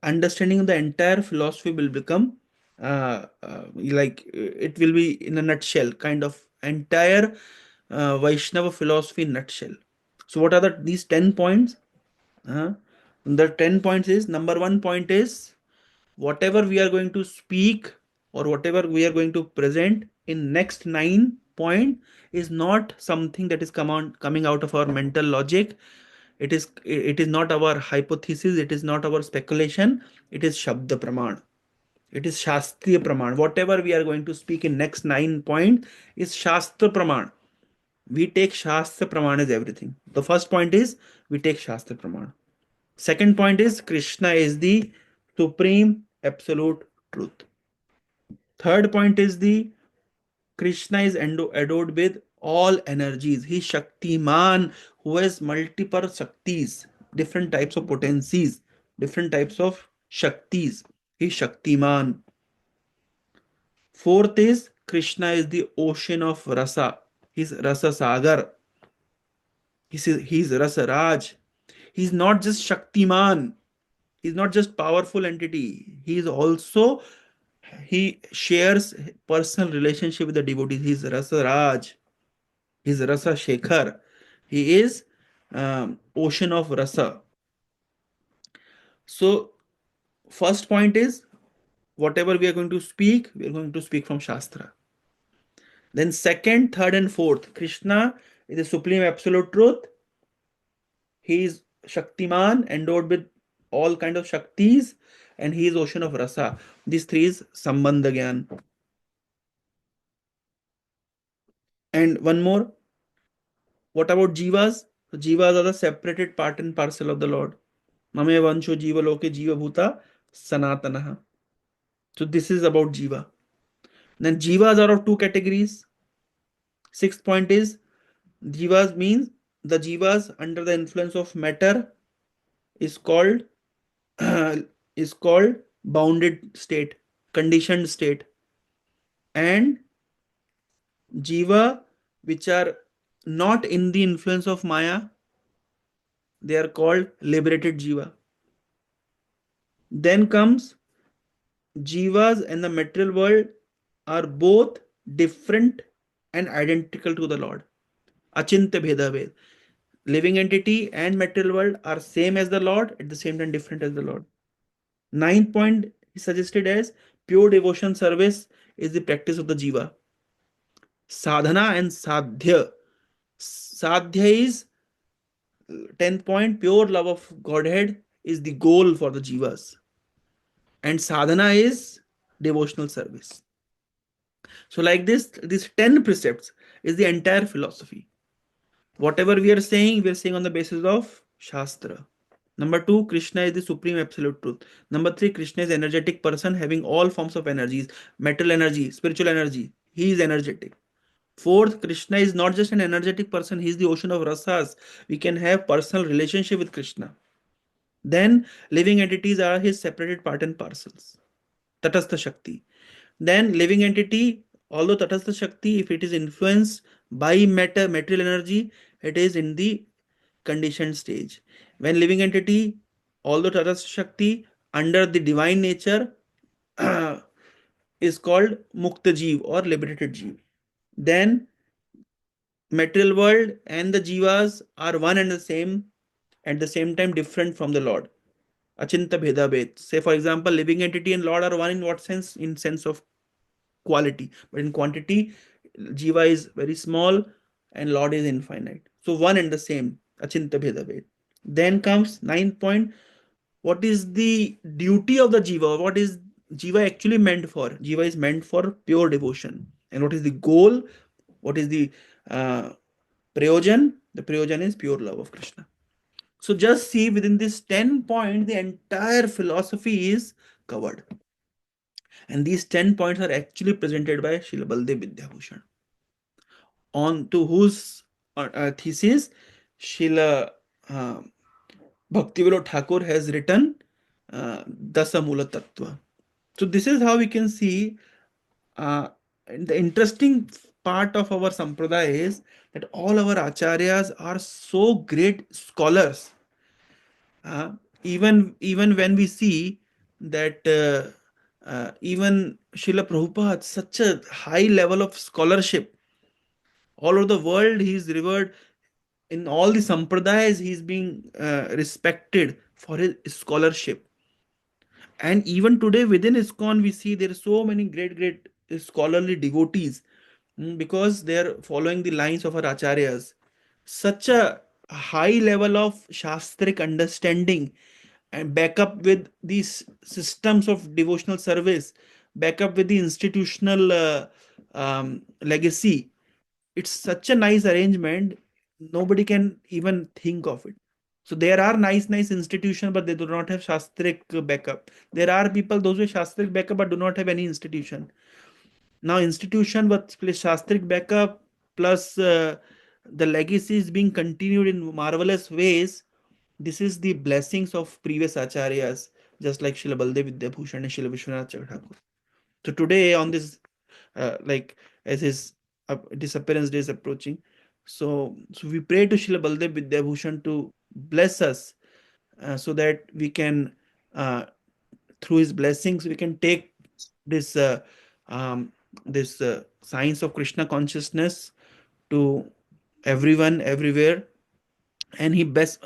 Speaker 1: understanding the entire philosophy will become like it will be in a nutshell, kind of entire Vaishnava philosophy in nutshell. So what are these 10 points? uh, the 10 points is, number one point is, whatever we are going to speak or whatever we are going to present in next 9 point is not something that is coming out of our mental logic. It is not our hypothesis, it is not our speculation, it is Shabda Praman. It is Shastriya Praman. Whatever we are going to speak in next 9 point is Shastra Praman. We take Shastra Praman as everything. The first point is we take Shastra Praman. Second point is Krishna is the supreme absolute truth. Third point is the Krishna is adored with all energies. He Shaktiman who has multiple Shaktis, different types of potencies, different types of Shaktis. He Shaktiman. Fourth is Krishna is the ocean of Rasa. He's Rasa Sagar. He's Rasa Raj. He's not just Shaktiman. He's not just powerful entity. He shares personal relationship with the devotees. He's Rasa Raj. He's Rasa Shekhar. He is ocean of Rasa. So first point is whatever we are going to speak from Shastra. Then second, third, and fourth, Krishna is the supreme absolute truth. He is Shaktiman, endowed with all kind of Shaktis, and he is ocean of Rasa. These three is Sambandha Gyan. And one more, what about Jivas? So Jivas are the separated part and parcel of the Lord. Mame Vansho Jiva Loke Jiva Bhuta Sanatanaha. So this is about Jiva. Then Jivas are of two categories. Sixth point is Jivas means the Jivas under the influence of matter is called is called bounded state, conditioned state, and Jiva which are not in the influence of Maya, they are called liberated Jiva. Then comes Jivas and the material world are both different and identical to the Lord. Achintya Bheda Ved. Living entity and material world are same as the Lord, at the same time different as the Lord. Ninth point is suggested as pure devotion service is the practice of the Jiva. Sadhana and Sadhya. Sadhya is 10th point, pure love of Godhead is the goal for the Jivas. And sadhana is devotional service. So, like this, these 10 precepts is the entire philosophy. Whatever we are saying on the basis of Shastra. Number two, Krishna is the supreme absolute truth. Number three, Krishna is energetic person having all forms of energies, mental energy, spiritual energy. He is energetic. Fourth, Krishna is not just an energetic person, he is the ocean of rasas. We can have personal relationship with Krishna. Then living entities are his separated part and parcels. Tatastha Shakti. Then living entity, although Tatastha Shakti, if it is influenced by material energy, it is in the conditioned stage. When living entity, although Tatastha Shakti, under the divine nature, is called Mukta Jeev or liberated Jeev. Then material world and the Jivas are one and the same, at the same time different from the Lord. Achinta Bheda Bhed. Say, for example, living entity and Lord are one in what sense? In sense of quality. But in quantity, Jiva is very small and Lord is infinite. So one and the same. Achinta Bheda Bhed. Then comes ninth point. What is the duty of the Jiva? What is Jiva actually meant for? Jiva is meant for pure devotion. And what is the goal? What is the Prayojan? The Prayojan is pure love of Krishna. So just see within this 10 points, the entire philosophy is covered. And these 10 points are actually presented by Srila Baladev Vidyabhushan. On to whose thesis Srila uh, Bhaktivinoda Thakur has written Dasa Mula Tattva. So this is how we can see the interesting part of our Sampradaya is that all our acharyas are so great scholars. Uh, even when we see that even Srila Prabhupada, such a high level of scholarship, all over the world, he is revered in all the sampradayas. He is being respected for his scholarship. And even today within ISKCON, we see there are so many great scholarly devotees because they are following the lines of our acharyas. Such a high level of shastric understanding and back up with these systems of devotional service, back up with the institutional legacy. It's such a nice arrangement, nobody can even think of it. So there are nice institutions, but they do not have shastric backup. There are people those with shastric backup but do not have any institution. Now institution but plus shastric backup plus the legacy is being continued in marvelous ways. This is the blessings of previous acharyas, just like Srila Baladev Vidyabhushan and Srila Vishwanath Chakravarti. So today on this, like as his disappearance day is approaching, so we pray to Srila Baladev Vidyabhushan to bless us, so that we can, uh, through his blessings, we can take this um, this science of Krishna consciousness to everyone everywhere, and he bless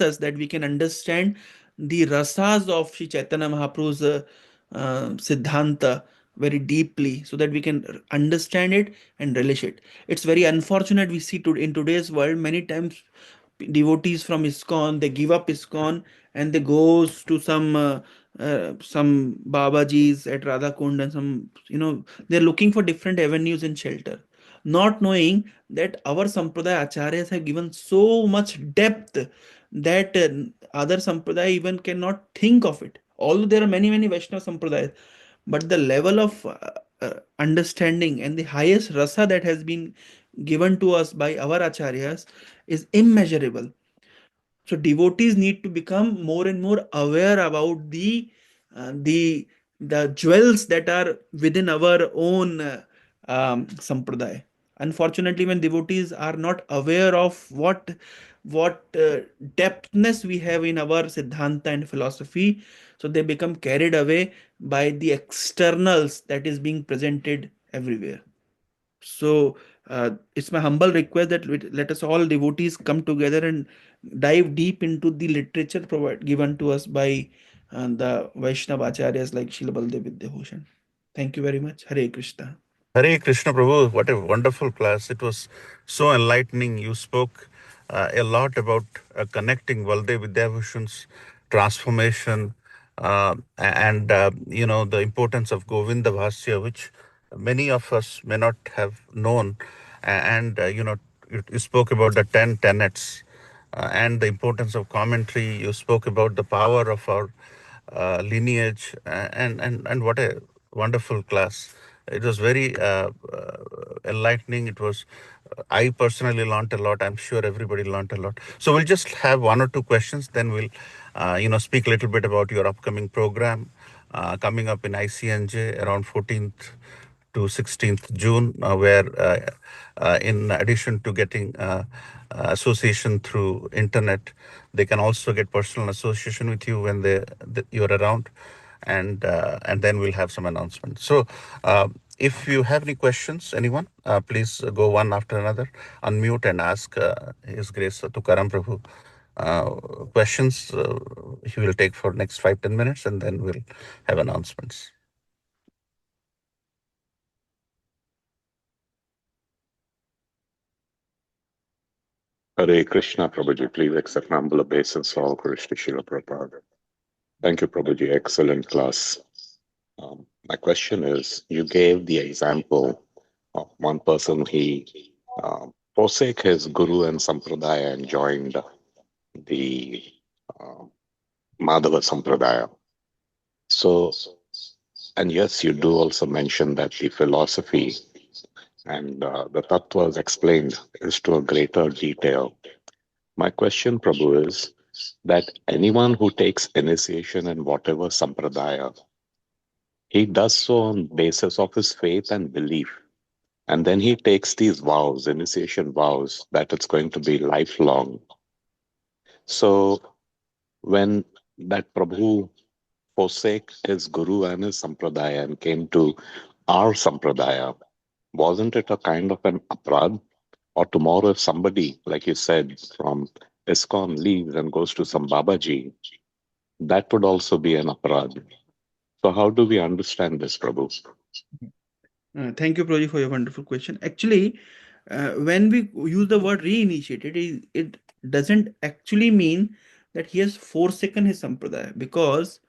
Speaker 1: us that we can understand the rasas of Sri Chaitanya Mahaprabhu's Siddhanta very deeply, so that we can understand it and relish it. It's very unfortunate we see in today's world many times devotees from ISKCON, they give up ISKCON and they goes to some Babajis at Radha Kund, and some, they're looking for different avenues and shelter, not knowing that our Sampradaya Acharyas have given so much depth that other Sampradaya even cannot think of it. Although there are many Vaishnava Sampradayas, but the level of understanding and the highest rasa that has been given to us by our acharyas is immeasurable. So devotees need to become more and more aware about uh, the the jewels that are within our own sampradaya. Unfortunately, when devotees are not aware of what depthness we have in our siddhanta and philosophy, so they become carried away by the externals that is being presented everywhere. So it's my humble request that let us all devotees come together and dive deep into the literature given to us by the Vaishnava acharyas like Srila Baladev Vidyabhushan. Thank you very much. Hare Krishna.
Speaker 2: Hare Krishna Prabhu, what a wonderful class. It was so enlightening. You spoke a lot about connecting Baldev Vidyabhushan's transformation and the importance of Govinda Bhasya, which many of us may not have known. You spoke about the 10 tenets and the importance of commentary. You spoke about the power of our lineage, and what a wonderful class. It was very enlightening. It was, I personally learned a lot. I'm sure everybody learned a lot. So we'll just have one or two questions, then we'll, speak a little bit about your upcoming program coming up in ICNJ around 14th to 16th June, where in addition to getting association through internet, they can also get personal association with you when you're around, and then we'll have some announcements. So, if you have any questions, anyone, please go one after another, unmute and ask His Grace Tukaram Prabhu uh, questions. He will take for next 5-10 minutes, and then we'll have announcements.
Speaker 3: Hare Krishna, Prabhuji. Please accept humble obeisance for all Krishna Srila Prabhupada. Thank you, Prabhuji. Excellent class. My question is, you gave the example of one person, he forsake his guru and sampradaya and joined the uh, Madhva Sampradaya. So, and yes, you do also mention that the philosophy and the tattvas explained is to a greater detail. My question, Prabhu, is that anyone who takes initiation in whatever sampradaya, he does so on basis of his faith and belief. And then he takes these vows, initiation vows, that it's going to be lifelong. So when that Prabhu forsake his guru and his sampradaya and came to our sampradaya, wasn't it a kind of an aprad? Or tomorrow, if somebody, like you said, from ISKCON leaves and goes to some Babaji, that would also be an aparad. So how do we understand this, Prabhu?
Speaker 1: Thank you, Proji, for your wonderful question. Actually, when we use the word reinitiated, it doesn't actually mean that he has forsaken his sampradaya, because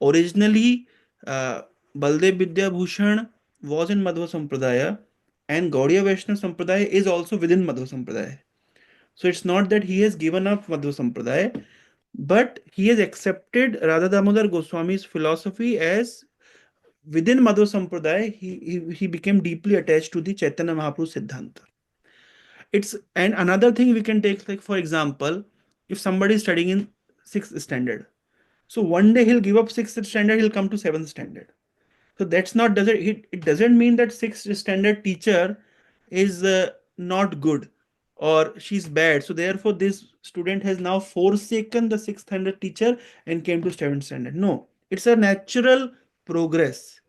Speaker 1: originally, Baldev Vidyabhushan was in Madhva Sampradaya, And Gaudiya Vaishnava Sampradaya is also within Madhva Sampradaya. So it's not that he has given up Madhva Sampradaya, but he has accepted Radha Damodar Goswami's philosophy as within Madhva Sampradaya, he became deeply attached to the Chaitanya Mahaprabhu Siddhanta. It's and another thing we can take, like for example, if somebody is studying in sixth standard, so one day he'll give up sixth standard, he'll come to seventh standard. So that's not doesn't it doesn't mean that sixth standard teacher is not good or she's bad. So therefore, this student has now forsaken the sixth standard teacher and came to seventh standard. No, it's a natural progress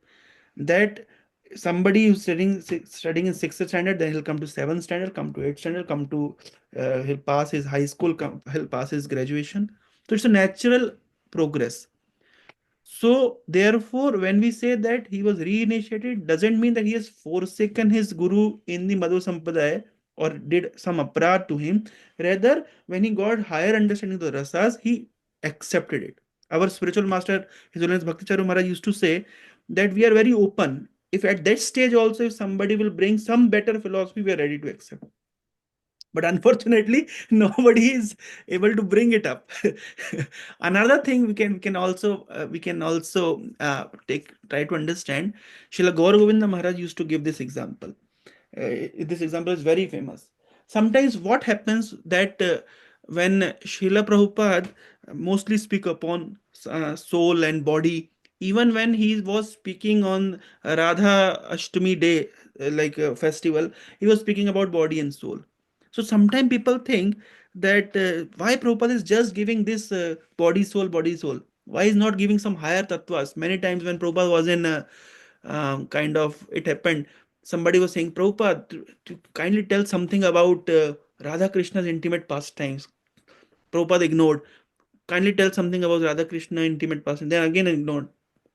Speaker 1: that somebody who's studying in sixth standard, then he'll come to seventh standard, come to eighth standard, come to he'll pass his high school, he'll pass his graduation. So it's a natural progress. So, therefore, when we say that he was reinitiated, doesn't mean that he has forsaken his guru in the Madhva Sampradaya or did some aparad to him. Rather, when he got higher understanding of the rasas, he accepted it. Our spiritual master, His Holiness Bhakti Charu Maharaj, used to say that we are very open. If at that stage also, if somebody will bring some better philosophy, we are ready to accept. But unfortunately, nobody is able to bring it up. Another thing we can also take try to understand. Srila Gaur Govinda Maharaj used to give this example. This example is very famous. Sometimes what happens that when Srila Prabhupada mostly speak upon soul and body, even when he was speaking on Radha Ashtami day, like a festival, he was speaking about body and soul. So sometimes people think that why Prabhupada is just giving this body, soul, body, soul. Why is not giving some higher tattvas? Many times when Prabhupada was in kind of, it happened, somebody was saying, Prabhupada, to kindly tell something about Radha Krishna's intimate pastimes. Prabhupada ignored. Kindly tell something about Radha Krishna intimate pastimes. Then again ignored.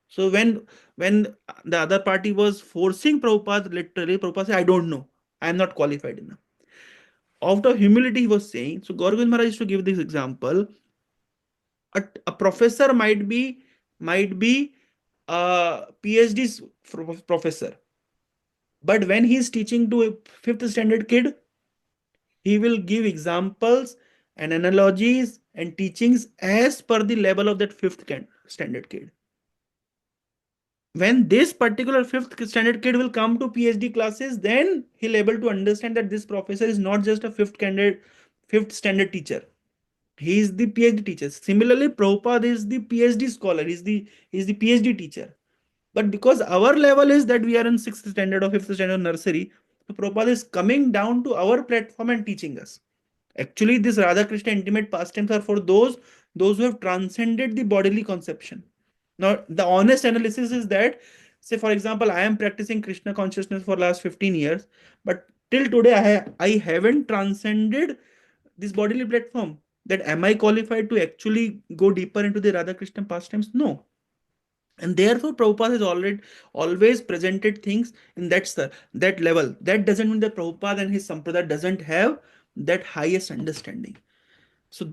Speaker 1: So when the other party was forcing Prabhupada, literally, Prabhupada said, I don't know. I am not qualified enough. Out of humility, he was saying. So Gaurav Maharaj used to give this example. A professor might be a PhD professor, but when he is teaching to a fifth standard kid, he will give examples and analogies and teachings as per the level of that fifth standard kid. When this particular fifth standard kid will come to PhD classes, then he'll able to understand that this professor is not just a fifth standard teacher. He is the PhD teacher. Similarly, Prabhupada is the PhD scholar. He's the PhD teacher. But because our level is that we are in sixth standard or fifth standard nursery, so Prabhupada is coming down to our platform and teaching us. Actually, this Radha Krishna intimate pastimes are for those who have transcended the bodily conception. Now, the honest analysis is that, say for example, I am practicing Krishna consciousness for last 15 years, but till today I haven't transcended this bodily platform. That am I qualified to actually go deeper into the Radha Krishna pastimes? No. And therefore, Prabhupada has always presented things in that level. That doesn't mean that Prabhupada and his Sampradaya doesn't have that highest understanding. So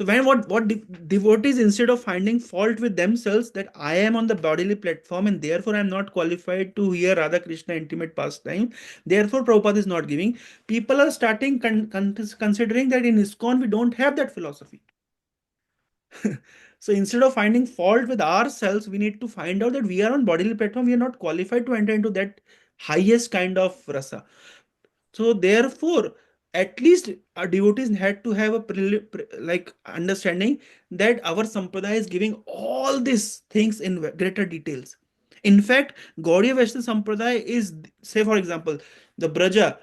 Speaker 1: when what devotees, instead of finding fault with themselves that I am on the bodily platform and therefore I am not qualified to hear Radha Krishna intimate pastime, therefore Prabhupada is not giving. People are starting considering that in ISKCON we don't have that philosophy. So instead of finding fault with ourselves, we need to find out that we are on bodily platform. We are not qualified to enter into that highest kind of rasa. So therefore, at least our devotees had to have a like understanding that our sampradaya is giving all these things in greater details. In fact, Gaudiya Vaishnava Sampradaya is, say for example, the Braja,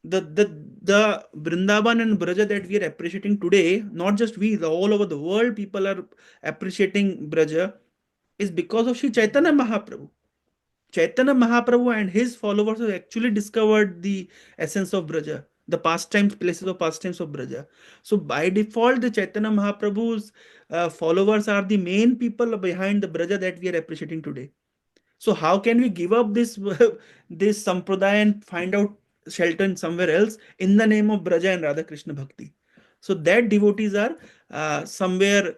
Speaker 1: the Vrindavan and Braja that we are appreciating today, not just we, all over the world, people are appreciating Braja, is because of Sri Chaitanya Mahaprabhu. Chaitanya Mahaprabhu and his followers have actually discovered the essence of Braja, the pastimes, places of pastimes of Braja. So by default, the Chaitanya Mahaprabhu's followers are the main people behind the Braja that we are appreciating today. So how can we give up this this sampradaya and find out shelter in somewhere else in the name of Braja and Radha Krishna Bhakti? So that devotees are somewhere.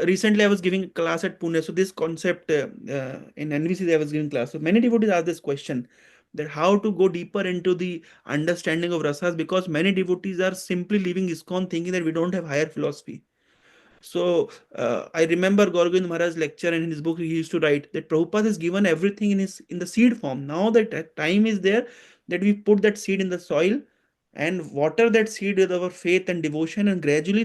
Speaker 1: Recently, I was giving a class at Pune. So this concept in NVC, I was giving class. So many devotees ask this question that how to go deeper into the understanding of rasas, because many devotees are simply leaving ISKCON thinking that we don't have higher philosophy. So I remember Gorgovind Maharaj's lecture, and in his book he used to write that Prabhupada has given everything in the seed form. Now that time is there, that we put that seed in the soil and water that seed with our faith and devotion, and gradually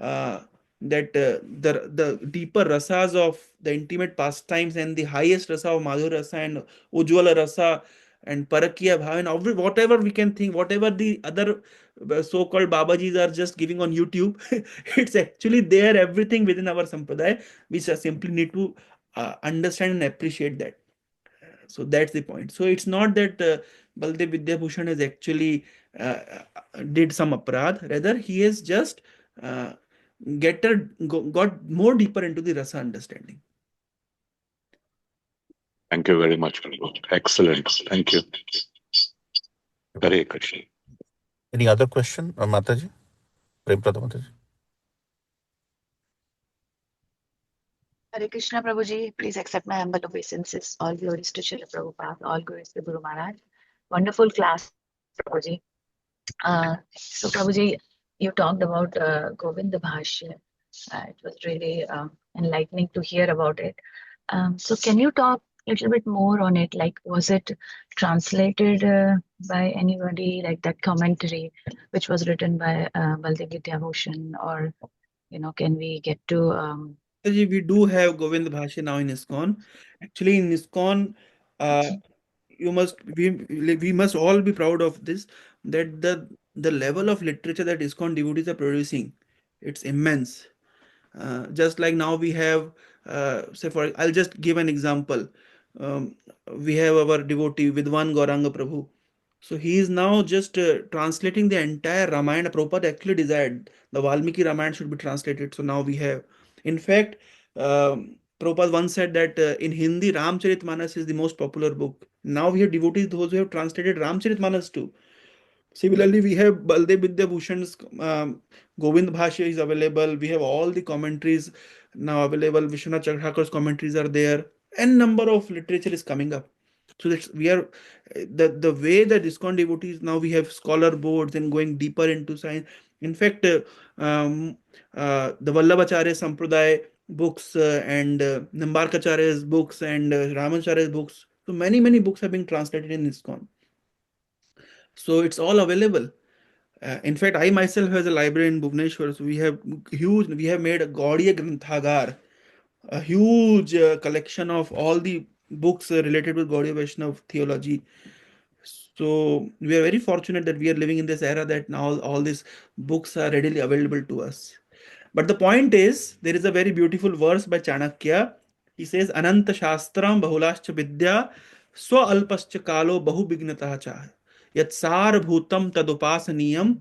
Speaker 1: uh, the deeper rasas of the intimate pastimes and the highest rasa of Madhur rasa and Ujjwala rasa and Parakiya Bhav and whatever we can think, whatever the other so-called Babajis are just giving on YouTube, it's actually there, everything within our Sampradaya. We just simply need to understand and appreciate that. So that's the point. So it's not that Baladev Vidyabhushan has actually did some aparadh. Rather, he has just uh, got more deeper into the rasa understanding.
Speaker 3: Thank you very much, Prabhu. Excellent. Thank you. Hare Krishna.
Speaker 2: Any other question, Mataji? Prem Pradha Mataji?
Speaker 4: Hare Krishna Prabhuji, please accept my humble obeisances. All glories to Srila Prabhupada, all glories to Guru Maharaj. Wonderful class, Prabhuji. So Prabhuji, you talked about Govinda Bhashya. It was really enlightening to hear about it. So can you talk a little bit more on it? Like, was it translated by anybody, like that commentary, which was written by Baladev Vidyabhushan, or can we get to
Speaker 1: We do have Govind Bhashya now in ISKCON. Actually, in ISKCON, uh, you must we must all be proud of this, that the level of literature that ISKCON devotees are producing, it's immense. Just like now we have, say for I'll just give an example. Um, we have our devotee Vidwan Gauranga Prabhu. So he is now just translating the entire Ramayana. Prabhupada actually desired the Valmiki Ramayana should be translated. So now we have, in fact, Prabhupada once said that in Hindi, Ramcharitmanas is the most popular book. Now we have devotees, those who have translated Ramcharitmanas too. Similarly, we have Baldev Vidyabhushan's Govind Bhashya is available. We have all the commentaries now available. Vishwanath Chakrakar's commentaries are there. N number of literature is coming up. So that's we are the way that ISKCON devotees now we have scholar boards and going deeper into science. In fact, the Vallabhacharya Sampradaya books and Nimbarkacharya's books and Ramacharya's books. So many books have been translated in ISKCON. So it's all available. In fact, I myself has a library in Bhubaneswar. So we have made a Gaudiya Granthagar, a huge collection of all the books related with Gaudiya Vaishnava theology. So we are very fortunate that we are living in this era that now all these books are readily available to us. But the point is, there is a very beautiful verse by Chanakya. He says, Ananta Shastram Bahulascha Vidya Swa Alpascha Kalo Bahu Bignatah Chah. Yat Sar Bhutam Tadupasaniyam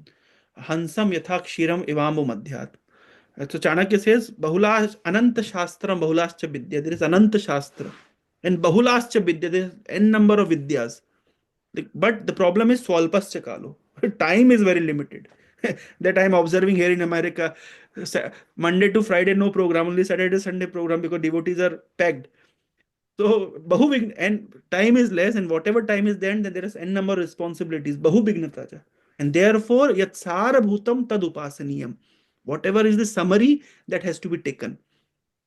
Speaker 1: Hansam Yathakshiram Ivambo Madhyat. So Chanakya says, Bahulash Ananta Shastram Bahulascha Vidya. There is Ananta Shastra. And Bahulascha Vidya, there is n number of Vidyas. But the problem is Swalpascha Kalo. Time is very limited. That I'm observing here in America. Monday to Friday, no program, only Saturday, Sunday program because devotees are packed. So, and time is less, and whatever time is then there is n number of responsibilities. Bahu Bignatacha. And therefore, Yatsara Bhutam Tadupasaniyam. Whatever is the summary that has to be taken.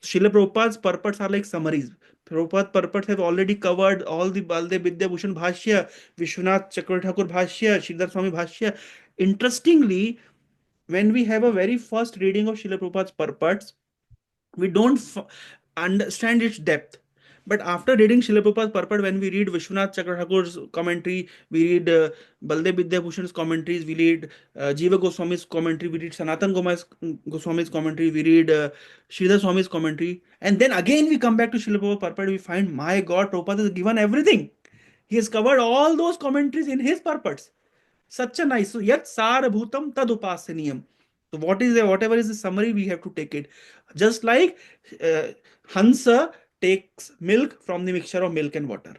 Speaker 1: Srila Prabhupada's purports are like summaries. Prabhupada's purports have already covered all the Baldev Vidyabhushan Bhashya, Vishwanath Chakravarti Bhashya, Sridhar Swami Bhashya. Interestingly, when we have a very first reading of Srila Prabhupada's purports, we don't understand its depth. But after reading Srila Prabhupada's purport, when we read Vishwanath Chakravarti's commentary, we read Baldev Vidyabhushan's commentaries, we read Jiva Goswami's commentary, we read Sanatan Goswami's commentary, we read Sridhar Swami's commentary, and then again we come back to Srila Prabhupada's purport, we find, my God, Prabhupada has given everything. He has covered all those commentaries in his purports. Such a nice. So yet sarabhutam tadupasaniyam. So whatever is the summary, we have to take it. Just like uh, Hansa takes milk from the mixture of milk and water.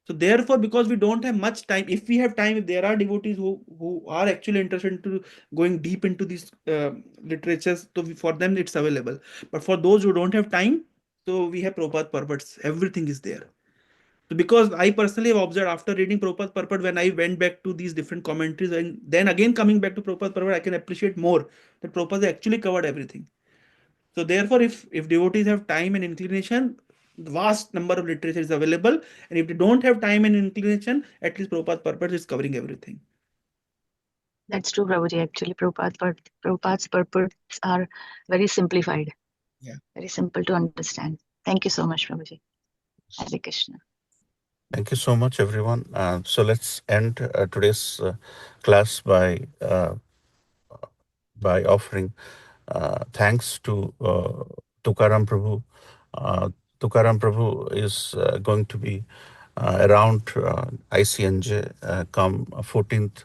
Speaker 1: So therefore, because we don't have much time, if we have time, if there are devotees who are actually interested into going deep into these literatures, so for them it's available. But for those who don't have time, so we have Prabhupada purports. Everything is there. So because I personally have observed after reading Prabhupada's purport, when I went back to these different commentaries and then again coming back to Prabhupada's purport, I can appreciate more that Prabhupada actually covered everything. So therefore, if devotees have time and inclination, vast number of literature is available, and if they don't have time and inclination, at least Prabhupada's purport is covering everything.
Speaker 4: That's true, Prabhuji. Actually, Prabhupada's purports are very simplified,
Speaker 1: Yeah.
Speaker 4: very simple to understand. Thank you so much, Prabhuji. Hare Krishna.
Speaker 2: Thank you so much, everyone. So let's end today's class by offering thanks to Tukaram Prabhu. Tukaram Prabhu is going to be around ICNJ come 14th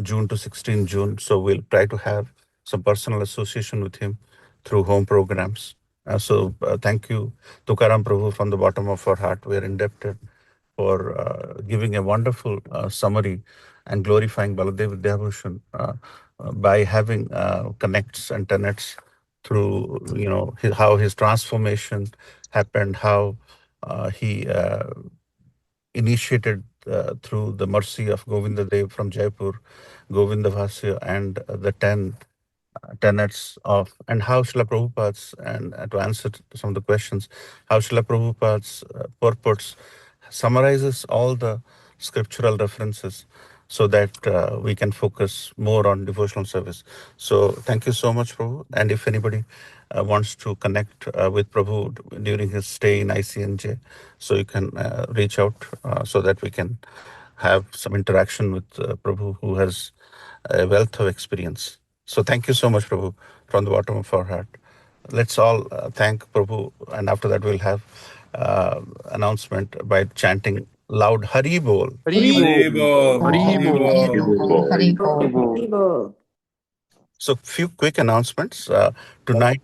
Speaker 2: June to 16th June. So we'll try to have some personal association with him through home programs. So thank you, Tukaram Prabhu, from the bottom of our heart. We are indebted for giving a wonderful summary and glorifying Baladev Vidyabhushan by having connects and tenets through how his transformation happened, how he initiated through the mercy of Govinda Dev from Jaipur, Govindavasya, and the 10 tenets of, and how Srila Prabhupada's, and to answer some of the questions, how Srila Prabhupada's purports summarizes all the scriptural references so that we can focus more on devotional service. So thank you so much, Prabhu. And if anybody wants to connect with Prabhu during his stay in ICNJ, so you can reach out so that we can have some interaction with Prabhu, who has a wealth of experience. So thank you so much, Prabhu, from the bottom of our heart. Let's all thank Prabhu, and after that we'll have announcement by chanting loud Hari Bol.
Speaker 5: Hari Bol.
Speaker 6: Hari Bol.
Speaker 3: Hari Bol.
Speaker 6: Hari Bol.
Speaker 2: So few quick announcements. Tonight